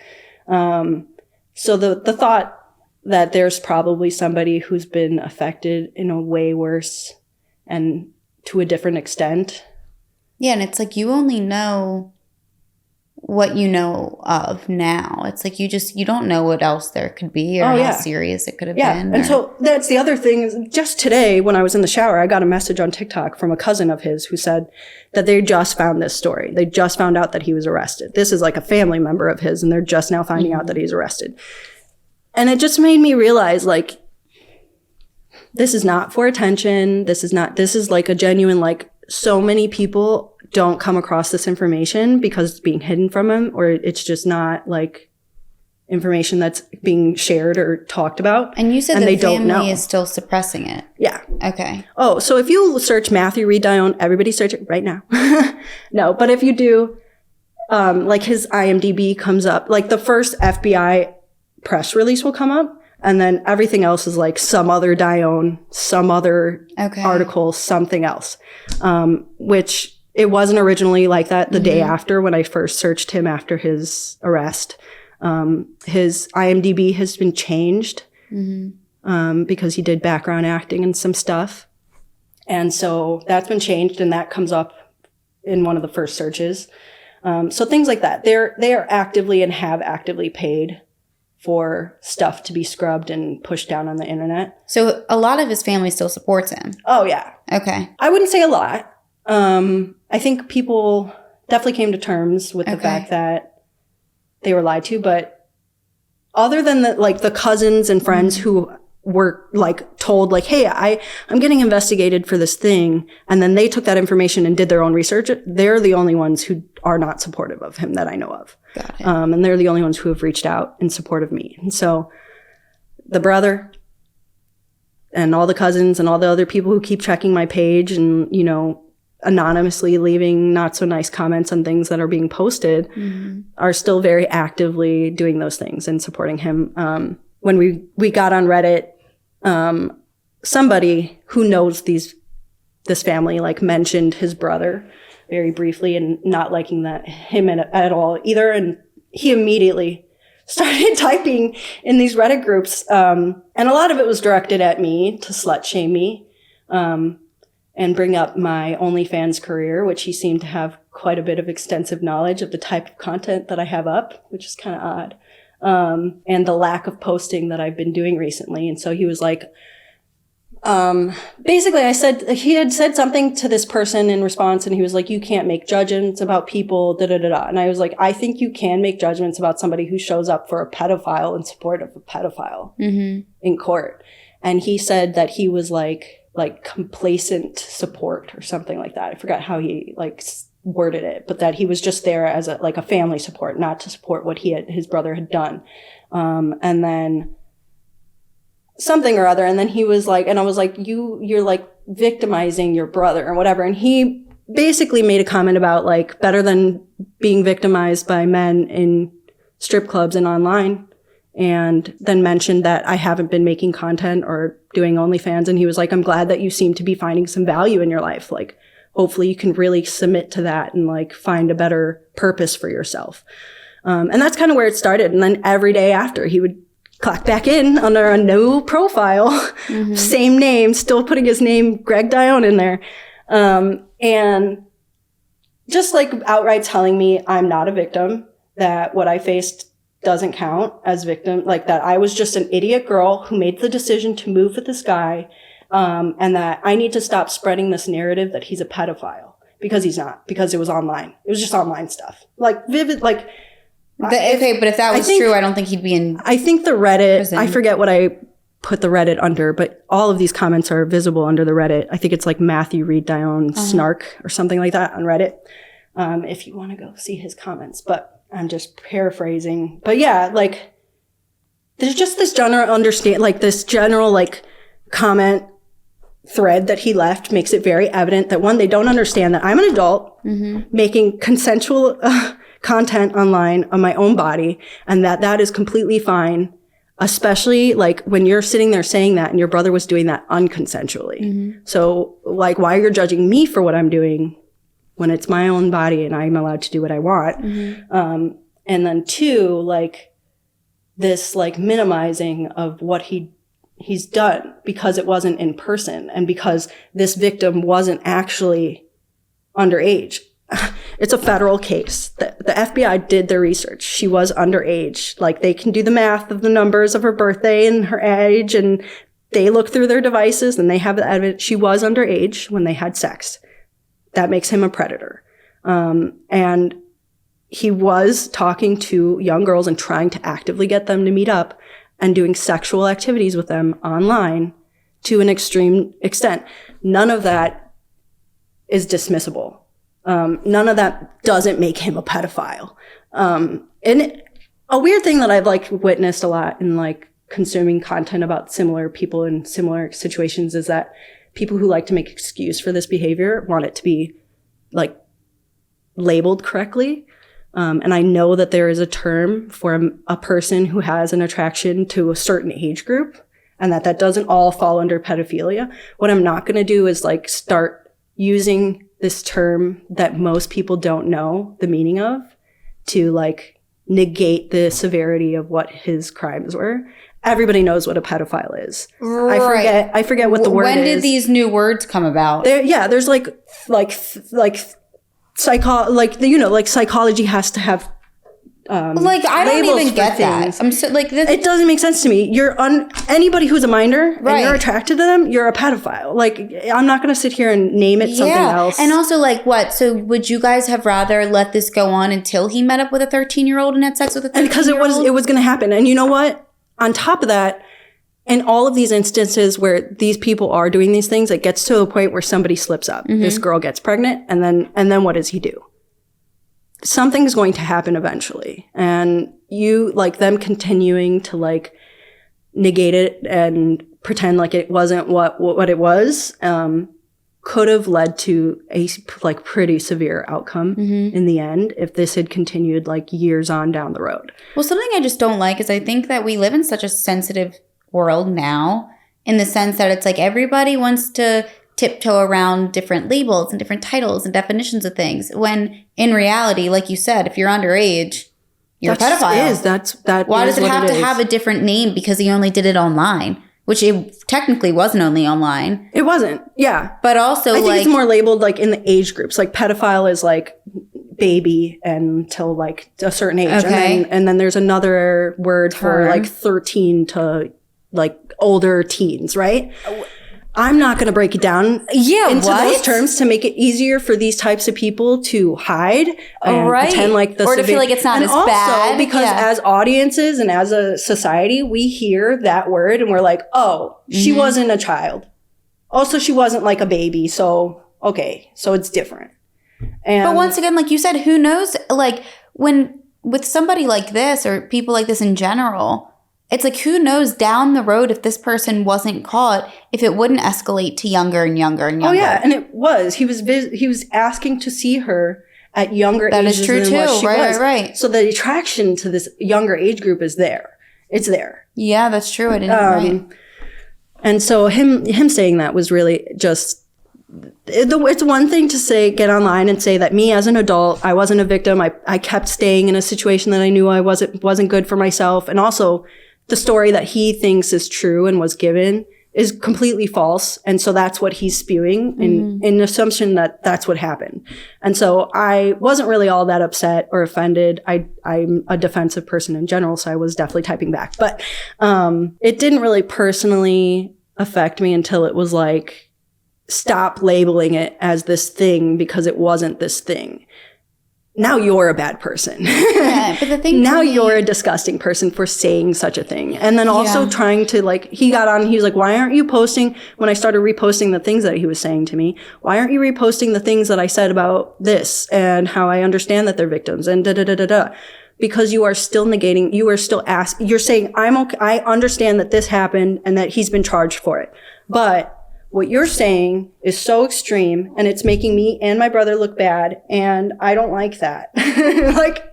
So the thought that there's probably somebody who's been affected in a way worse and to a different extent. Yeah, and it's like you only know what you know of now. It's like you don't know what else there could be or how serious it could have been. And so that's the other thing. Just today when I was in the shower, I got a message on TikTok from a cousin of his who said that they just found this story. They just found out that he was arrested. This is like a family member of his, and they're just now finding out that he's arrested. And it just made me realize, like, this is not for attention. This is like a genuine, like, so many people don't come across this information because it's being hidden from them, or it's just not like information that's being shared or talked about. And you said and the they don't know. family is still suppressing it. Yeah. Okay. Oh, so if you search Matthew Reed Dione, everybody search it right now. No, but if you do, like his IMDb comes up, like the first FBI press release will come up, and then everything else is like some other Dione, some other article, something else, which it wasn't originally like that the day after when I first searched him after his arrest. His IMDb has been changed because he did background acting and some stuff. And so that's been changed, and that comes up in one of the first searches. So things like that. They are actively and have actively paid for stuff to be scrubbed and pushed down on the internet. So a lot of his family still supports him. Oh, yeah. Okay. I wouldn't say a lot. I think people definitely came to terms with the fact that they were lied to, but other than the cousins and friends who were like told like, hey, I'm getting investigated for this thing, and then they took that information and did their own research, they're the only ones who are not supportive of him that I know of. Got it. And they're the only ones who have reached out in support of me. And so the brother and all the cousins and all the other people who keep checking my page and, you know, anonymously leaving not so nice comments on things that are being posted are still very actively doing those things and supporting him. When we got on Reddit, somebody who knows this family like mentioned his brother very briefly and not liking him at all either. And he immediately started typing in these Reddit groups. And a lot of it was directed at me to slut shame me. And bring up my OnlyFans career, which he seemed to have quite a bit of extensive knowledge of the type of content that I have up, which is kind of odd. And the lack of posting that I've been doing recently. And so he was like, basically he had said something to this person in response, and he was like, you can't make judgments about people, da-da-da-da. And I was like, I think you can make judgments about somebody who shows up for a pedophile in support of a pedophile in court. And he said that he was like complacent support or something like that. I forgot how he worded it, but that he was just there as a family support, not to support what his brother had done. And then something or other. And then he was like, and I was like, you're like victimizing your brother or whatever. And he basically made a comment about like better than being victimized by men in strip clubs and online. And then mentioned that I haven't been making content or doing OnlyFans. And he was like, I'm glad that you seem to be finding some value in your life. Like, hopefully you can really submit to that and like find a better purpose for yourself. And that's kind of where it started. And then every day after, he would clock back in under a new profile, same name, still putting his name, Greg Dione, in there. And just like outright telling me I'm not a victim, that what I faced doesn't count as victim, like that I was just an idiot girl who made the decision to move with this guy, and that I need to stop spreading this narrative that he's a pedophile, because he's not, because it was online. It was just online stuff. Like vivid, like... Okay, but if that was true, I don't think he'd be in I think the Reddit, prison. I forget what I put the Reddit under, but all of these comments are visible under the Reddit. I think it's like Matthew Reed Dione snark or something like that on Reddit. If you want to go see his comments, but I'm just paraphrasing. But yeah, like there's just this general comment thread that he left makes it very evident that one, they don't understand that I'm an adult making consensual content online on my own body, and that is completely fine, especially like when you're sitting there saying that and your brother was doing that unconsensually. So like, why you're judging me for what I'm doing when it's my own body and I'm allowed to do what I want. And then two, like this like minimizing of what he's done because it wasn't in person and because this victim wasn't actually underage. It's a federal case. The FBI did their research. She was underage. Like they can do the math of the numbers of her birthday and her age, and they look through their devices and they have the evidence. She was underage when they had sex. That makes him a predator. And he was talking to young girls and trying to actively get them to meet up and doing sexual activities with them online to an extreme extent. None of that is dismissible. None of that doesn't make him a pedophile. And a weird thing that I've like witnessed a lot in like consuming content about similar people in similar situations is that people who like to make excuse for this behavior want it to be like labeled correctly. And I know that there is a term for a person who has an attraction to a certain age group and that doesn't all fall under pedophilia. What I'm not going to do is like start using this term that most people don't know the meaning of to like negate the severity of what his crimes were. Everybody knows what a pedophile is. Right. I forget what the word is. When did these new words come about? There's psychology has to have like I don't even get that. I'm so like this. It doesn't make sense to me. Anybody who's a minor and you're attracted to them, you're a pedophile. Like I'm not going to sit here and name it something else. And also like what? So would you guys have rather let this go on until he met up with a 13-year-old and had sex with a 13-year-old? And because it was going to happen. And you know what? On top of that, in all of these instances where these people are doing these things, it gets to a point where somebody slips up. Mm-hmm. This girl gets pregnant, and then what does he do? Something's going to happen eventually. And you, like, them continuing to, like, negate it and pretend like it wasn't what it was, could have led to a, like, pretty severe outcome in the end if this had continued, like, years on down the road. Well, something I just don't like is I think that we live in such a sensitive world now in the sense that it's like everybody wants to tiptoe around different labels and different titles and definitions of things when in reality, like you said, if you're underage, you're a pedophile. Why does it have to have a different name because he only did it online? Which it technically wasn't only online. It wasn't, yeah. But also, I think it's more labeled like in the age groups. Like pedophile is like baby until like a certain age. Okay. And then there's another word for like 13 to like older teens, right? I'm not going to break it down into those terms to make it easier for these types of people to hide and pretend like or to feel like it's not as bad. Because as audiences and as a society, we hear that word and we're like, oh, she wasn't a child. Also, she wasn't like a baby. So, okay. So it's different. But once again, like you said, who knows? Like when with somebody like this or people like this in general, it's like, who knows down the road if this person wasn't caught, if it wouldn't escalate to younger and younger and younger. Oh, yeah. And it was. He was asking to see her at younger ages. That is true, too. What she was. Right. So the attraction to this younger age group is there. It's there. Yeah, that's true. I didn't And so him saying that was really just... It's one thing to say, get online and say that me as an adult, I wasn't a victim. I kept staying in a situation that I knew I wasn't good for myself. And also... the story that he thinks is true and was given is completely false. And so that's what he's spewing in assumption that that's what happened. And so I wasn't really all that upset or offended. I'm a defensive person in general, so I was definitely typing back. But it didn't really personally affect me until it was like, stop labeling it as this thing because it wasn't this thing. Now you're a bad person. Yeah, but the thing now you're a disgusting person for saying such a thing. And then also trying to like, he got on, he was like, why aren't you posting, when I started reposting the things that he was saying to me, why aren't you reposting the things that I said about this and how I understand that they're victims and da-da-da-da-da. Because you are still negating, you are still asking, you're saying, I'm okay, I understand that this happened and that he's been charged for it. But what you're saying is so extreme and it's making me and my brother look bad and I don't like that. Like,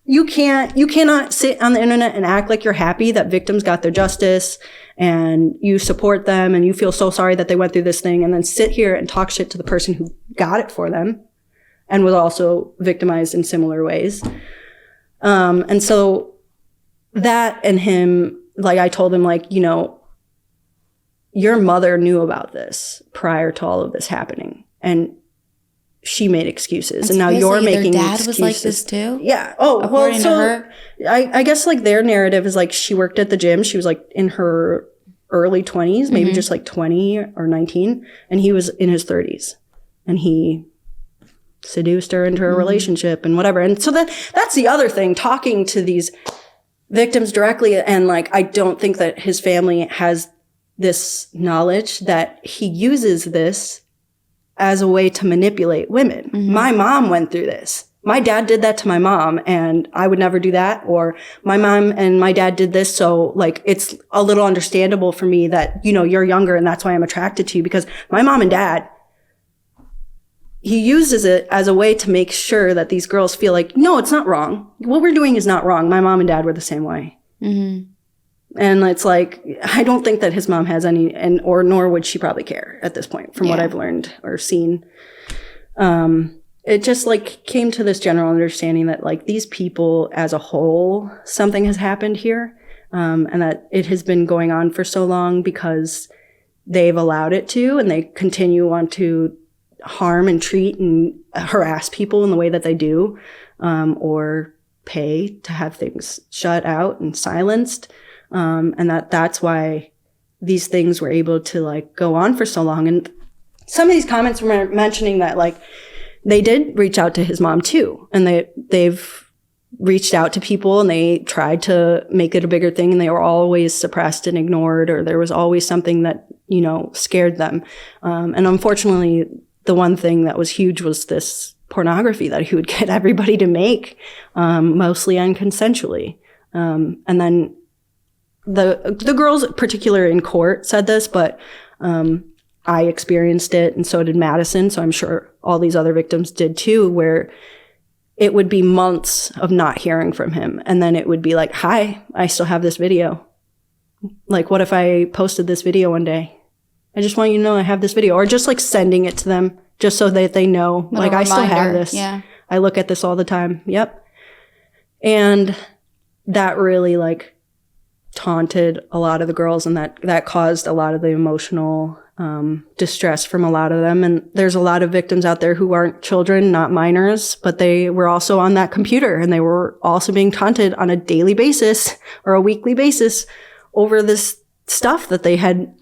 you cannot sit on the internet and act like you're happy that victims got their justice and you support them and you feel so sorry that they went through this thing and then sit here and talk shit to the person who got it for them and was also victimized in similar ways. And so that and him, like I told him, like, you know, your mother knew about this prior to all of this happening, and she made excuses, and now you're making their dad excuses. Was like this too. Yeah. Oh, according well, so to her? I guess like their narrative is like she worked at the gym. She was like in her early 20s, maybe just like 20 or 19, and he was in his 30s, and he seduced her into a relationship and whatever. And so that's the other thing, talking to these victims directly, and like I don't think that his family has this knowledge that he uses this as a way to manipulate women. My mom went through this. my dad did that to my mom and I would never do that. Or my mom and my dad did this. So like, it's a little understandable for me that, you know, you're younger and that's why I'm attracted to you, because my mom and dad, he uses it as a way to make sure that these girls feel like, no, it's not wrong. What we're doing is not wrong. My mom and dad were the same way. Mm-hmm. And it's like, I don't think that his mom has any, or nor would she probably care at this point from what I've learned or seen. It just like came to this general understanding that like these people as a whole, something has happened here. And that it has been going on for so long because they've allowed it to, and they continue on to harm and treat and harass people in the way that they do, or pay to have things shut out and silenced. And that's why these things were able to like go on for so long. And some of these comments were mentioning that like they did reach out to his mom too. And they've reached out to people and they tried to make it a bigger thing, and they were always suppressed and ignored, or there was always something that, you know, scared them. And unfortunately, the one thing that was huge was this pornography that he would get everybody to make, mostly unconsensually. And then the girls particular in court said this, but I experienced it, and so did Madison. So I'm sure all these other victims did too, where it would be months of not hearing from him. And then it would be like, hi, I still have this video. Like, what if I posted this video one day? I just want you to know I have this video. Or just like sending it to them just so that they know, like, I still have this. Yeah. I look at this all the time. Yep. And that really like taunted a lot of the girls, and that caused a lot of the emotional distress from a lot of them. And there's a lot of victims out there who aren't children, not minors, but they were also on that computer, and they were also being taunted on a daily basis or a weekly basis over this stuff that they had.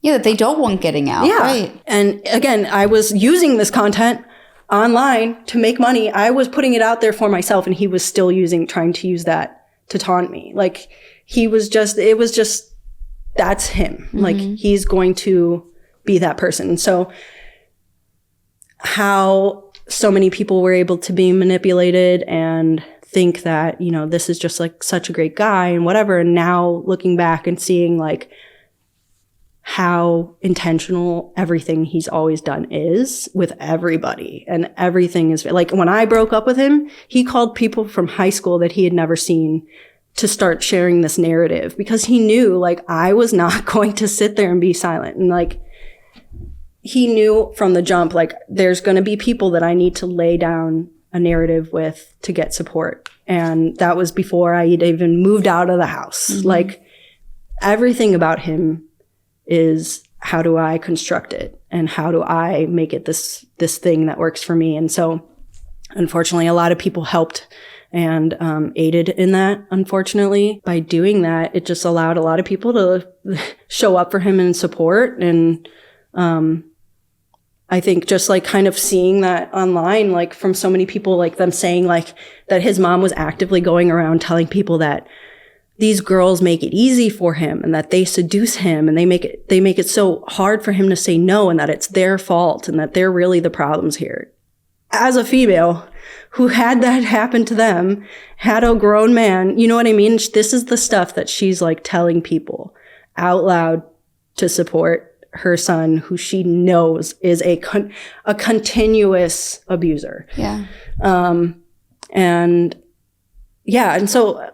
Yeah, that they don't want getting out. Yeah. Right. And again, I was using this content online to make money. I was putting it out there for myself, and he was still trying to use that to taunt me. Like, it was just, that's him. Mm-hmm. Like, he's going to be that person. So how so many people were able to be manipulated and think that, you know, this is just like such a great guy and whatever. And now looking back and seeing like how intentional everything he's always done is with everybody, and everything is like, when I broke up with him, he called people from high school that he had never seen to start sharing this narrative, because he knew like I was not going to sit there and be silent. And like, he knew from the jump, like, there's going to be people that I need to lay down a narrative with to get support. And that was before I had even moved out of the house. Mm-hmm. Like, everything about him is, how do I construct it? And how do I make it this thing that works for me? And so unfortunately, a lot of people helped and aided in that. Unfortunately, by doing that, it just allowed a lot of people to show up for him and support. And I think just like kind of seeing that online, like from so many people, like them saying like that his mom was actively going around telling people that these girls make it easy for him and that they seduce him and they make it so hard for him to say no, and that it's their fault and that they're really the problems here. As a female who had that happen to them, had a grown man, you know what I mean? This is the stuff that she's like telling people out loud to support her son, who she knows is a continuous abuser. Yeah. And so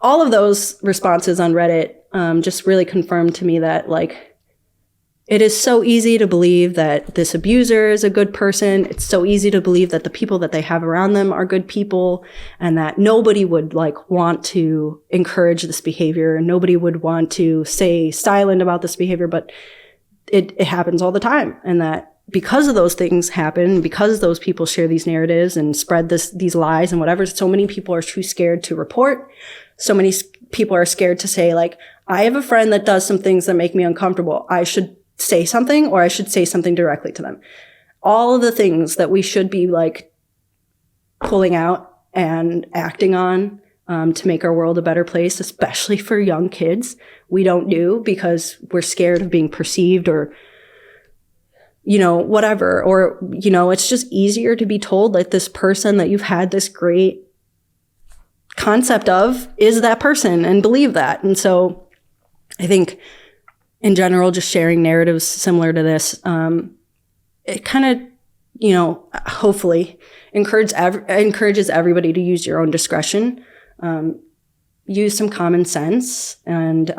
all of those responses on Reddit just really confirmed to me that like, it is so easy to believe that this abuser is a good person. It's so easy to believe that the people that they have around them are good people, and that nobody would like want to encourage this behavior. Nobody would want to stay silent about this behavior, but it happens all the time. And that because of those things happen, because those people share these narratives and spread these lies and whatever, so many people are too scared to report. So many people are scared to say like, I have a friend that does some things that make me uncomfortable. I should say something, or I should say something directly to them. All of the things that we should be like pulling out and acting on to make our world a better place, especially for young kids, we don't do because we're scared of being perceived or, whatever. Or, it's just easier to be told like this person that you've had this great concept of is that person and believe that. And so I think in general, just sharing narratives similar to this, it kind of, hopefully encourages everybody to use your own discretion, use some common sense, and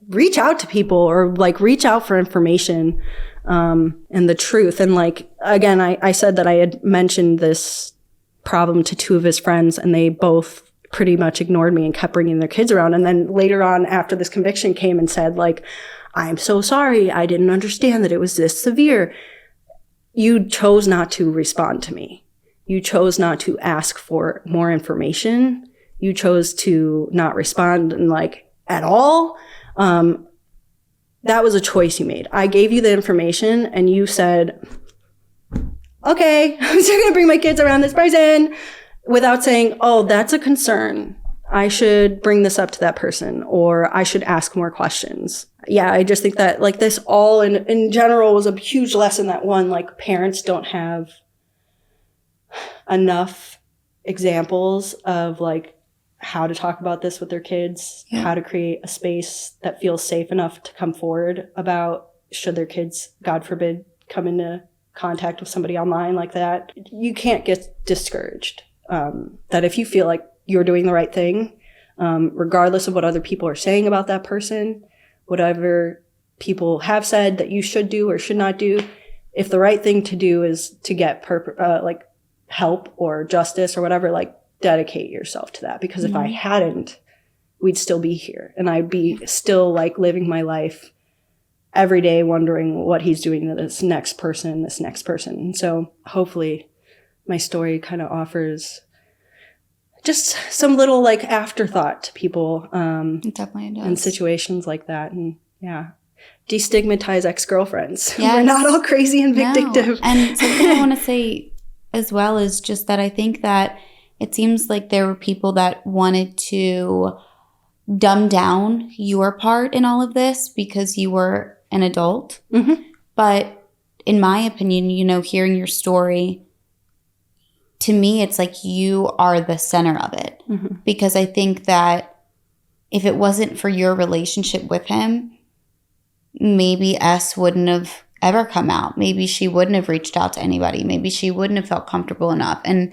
reach out to people or reach out for information and the truth. And again, I said that I had mentioned this problem to two of his friends, and they both pretty much ignored me and kept bringing their kids around. And then later on, after this conviction came and said, I'm so sorry, I didn't understand that it was this severe. You chose not to respond to me. You chose not to ask for more information. You chose to not respond at all. That was a choice you made. I gave you the information and you said, okay, I'm still going to bring my kids around this person, without saying, oh, that's a concern. I should bring this up to that person, or I should ask more questions. Yeah, I just think that this all in general was a huge lesson that parents don't have enough examples of how to talk about this with their kids, how to create a space that feels safe enough to come forward about should their kids, God forbid, come into contact with somebody online like that. You can't get discouraged. That if you feel like you're doing the right thing, regardless of what other people are saying about that person, whatever people have said that you should do or should not do, if the right thing to do is to get help or justice or whatever, dedicate yourself to that. Because if I hadn't, we'd still be here, and I'd be still living my life every day wondering what he's doing to this next person. And so hopefully my story kind of offers just some little afterthought to people It definitely does. in situations like that. And destigmatize ex-girlfriends. Yes. We're not all crazy and vindictive. No. And something I want to say as well is just that I think that it seems like there were people that wanted to dumb down your part in all of this because you were an adult. Mm-hmm. But in my opinion, hearing your story, to me, it's you are the center of it. Mm-hmm. Because I think that if it wasn't for your relationship with him, maybe S wouldn't have ever come out. Maybe she wouldn't have reached out to anybody. Maybe she wouldn't have felt comfortable enough. And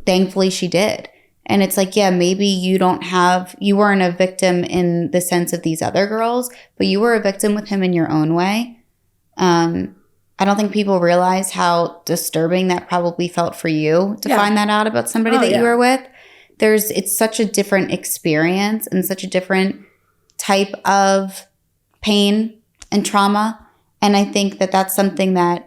thankfully she did. And it's maybe you weren't a victim in the sense of these other girls, but you were a victim with him in your own way. I don't think people realize how disturbing that probably felt for you to find that out about somebody you were with. It's such a different experience and such a different type of pain and trauma. And I think that that's something that,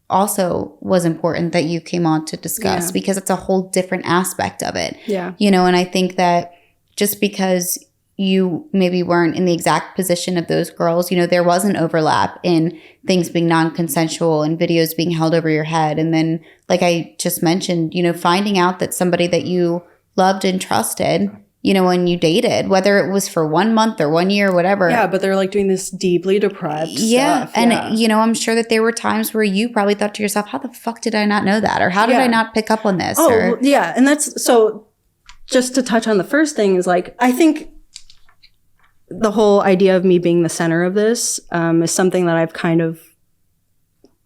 also was important that you came on to discuss because it's a whole different aspect of it. Yeah. And I think that just because you maybe weren't in the exact position of those girls, there was an overlap in things being non-consensual and videos being held over your head. And then, like I just mentioned, finding out that somebody that you loved and trusted, when you dated, whether it was for 1 month or 1 year or whatever. Yeah, but they're doing this deeply deprived stuff. And, I'm sure that there were times where you probably thought to yourself, how the fuck did I not know that? Or how did I not pick up on this? Yeah. And that's, so just to touch on the first thing is I think the whole idea of me being the center of this is something that I've kind of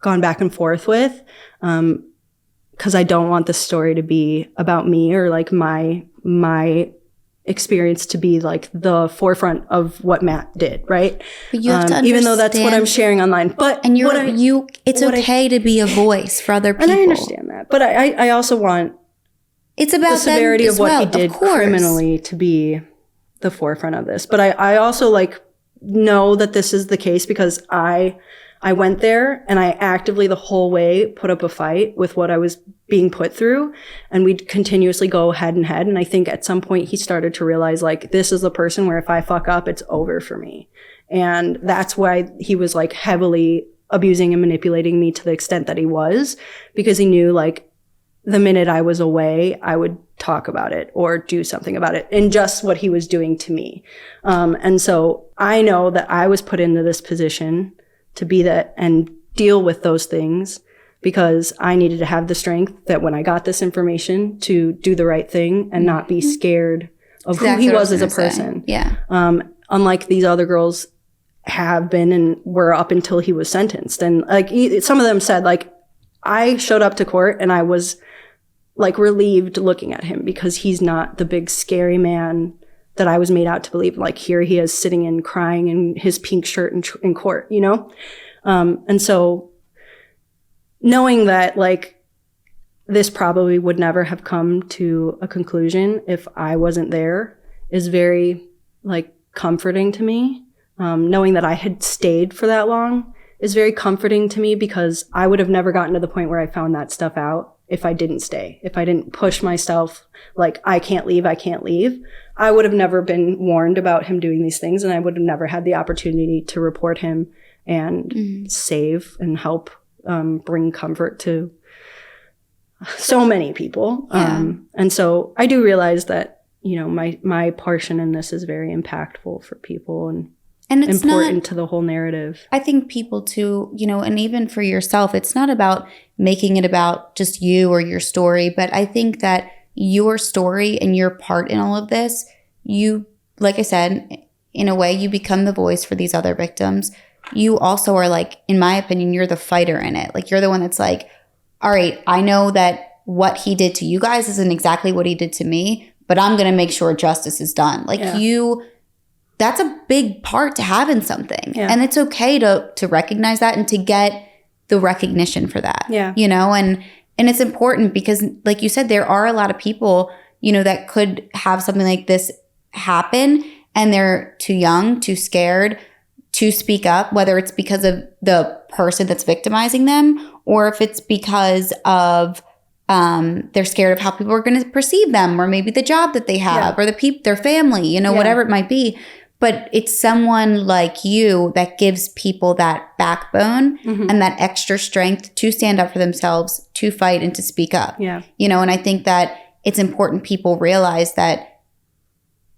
gone back and forth with because I don't want this story to be about me or my experience to be the forefront of what Matt did, right? But you have to even though that's what I'm sharing online. But it's okay to be a voice for other people. And I understand that. But I also want it's about the severity of what he did of course. Criminally to be the forefront of this. But I also know that this is the case because I went there and I actively the whole way put up a fight with what I was being put through, and we'd continuously go head and head. And I think at some point he started to realize this is the person where if I fuck up, it's over for me. And that's why he was heavily abusing and manipulating me to the extent that he was, because he knew the minute I was away, I would talk about it or do something about it, and just what he was doing to me. And so I know that I was put into this position to be that and deal with those things, because I needed to have the strength that when I got this information to do the right thing and not be scared of who he was as a person. Yeah. Unlike these other girls have been and were up until he was sentenced. And like some of them said, like, I showed up to court and I was like relieved looking at him because he's not the big scary man that I was made out to believe. Like, here he is sitting and crying in his pink shirt in court, you know? And so knowing that, like, this probably would never have come to a conclusion if I wasn't there is very, like, comforting to me. Knowing that I had stayed for that long is very comforting to me, because I would have never gotten to the point where I found that stuff out if I didn't stay. If I didn't push myself, like, I can't leave. I would have never been warned about him doing these things, and I would have never had the opportunity to report him and save and help bring comfort to so many people. And so I do realize that, you know, my portion in this is very impactful for people and it's important to the whole narrative. I think people too, you know, and even for yourself, it's not about making it about just you or your story, but I think that your story and your part in all of this, you, like I said, in a way, you become the voice for these other victims. You also are, like, in my opinion, you're the fighter in it. Like, you're the one that's like, all right, I know that what he did to you guys isn't exactly what he did to me, but I'm going to make sure justice is done. Like, that's a big part to have in something. Yeah. And it's okay to recognize that and to get the recognition for that. Yeah. You know, and it's important because, like you said, there are a lot of people, you know, that could have something like this happen and they're too young, too scared to speak up, whether it's because of the person that's victimizing them or if it's because of they're scared of how people are going to perceive them, or maybe the job that they have, or their family, you know, whatever it might be. But it's someone like you that gives people that backbone and that extra strength to stand up for themselves, to fight and to speak up. Yeah. You know, and I think that it's important people realize that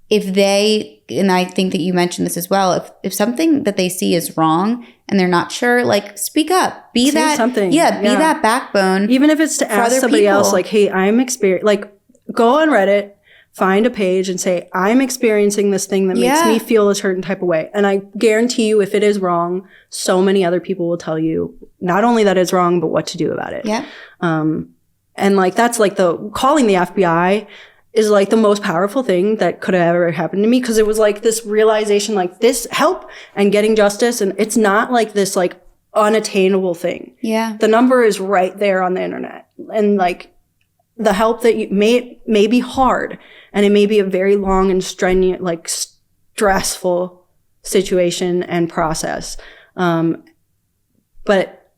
if they, and I think that you mentioned this as well, if something that they see is wrong and they're not sure, like, speak up, be Say that something. Be that backbone. Even if it's to ask somebody else, like, hey, I'm experiencing, like, go on Reddit, find a page and say, I'm experiencing this thing that makes me feel a certain type of way. And I guarantee you, if it is wrong, so many other people will tell you not only that it's wrong, but what to do about it. Yeah. And like, that's like calling the FBI is like the most powerful thing that could have ever happened to me. Cause it was like this realization, like, this help and getting justice. And it's not like this like unattainable thing. Yeah. The number is right there on the internet. And like, the help that you may be hard, and it may be a very long and strenuous, like, stressful situation and process. But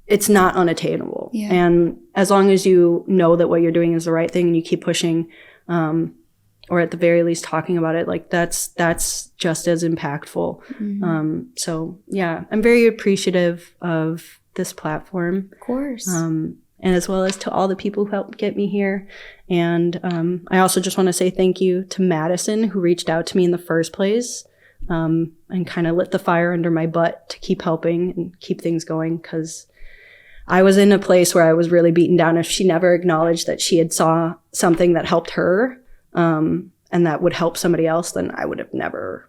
it's not unattainable. Yeah. And as long as you know that what you're doing is the right thing and you keep pushing, or at the very least talking about it, like, that's just as impactful. So yeah, I'm very appreciative of this platform. Of course. And as well as to all the people who helped get me here. And I also just want to say thank you to Madison, who reached out to me in the first place and kind of lit the fire under my butt to keep helping and keep things going, because I was in a place where I was really beaten down. If she never acknowledged that she had saw something that helped her and that would help somebody else, then I would have never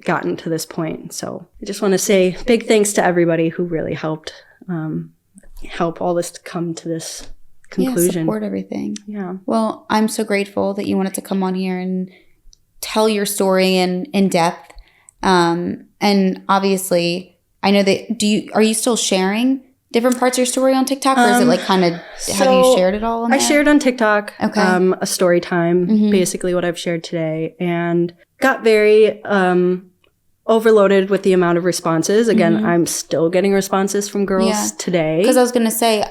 gotten to this point. So I just want to say big thanks to everybody who really helped help all this to come to this conclusion. Support everything. Yeah. Well, I'm so grateful that you wanted to come on here and tell your story in depth. And obviously, I know that are you still sharing different parts of your story on TikTok, or is it like kind of have you shared it all on there? I shared on TikTok. Okay. A story time, basically what I've shared today, and got very overloaded with the amount of responses. Again, I'm still getting responses from girls today. Because I was going to say,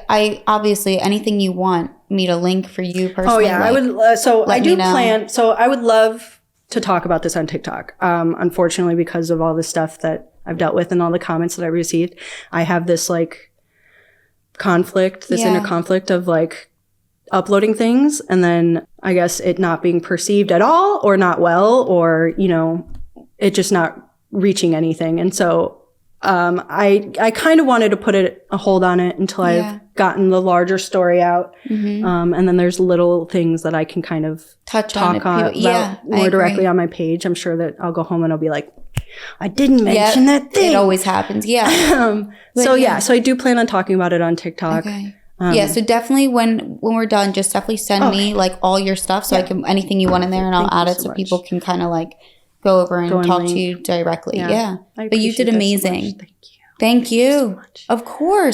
obviously anything you want me to link for you personally. Oh yeah, I would. So I do plan. So I would love to talk about this on TikTok. Unfortunately, because of all the stuff that I've dealt with and all the comments that I received, I have this like conflict, this inner conflict of like uploading things and then I guess it not being perceived at all or not well, or, you know, it just not reaching anything. And so I kind of wanted to put a hold on it until I've gotten the larger story out. And then there's little things that I can kind of talk on about more directly on my page. I'm sure that I'll go home and I'll be like, I didn't mention that thing. It always happens. Yeah. So I do plan on talking about it on TikTok. Okay. So definitely when we're done, just definitely send me like all your stuff so I can, anything you want in there, and I'll add it so people can kind of like go over and talk to you directly. Yeah. But you did amazing. So thank you. So of course.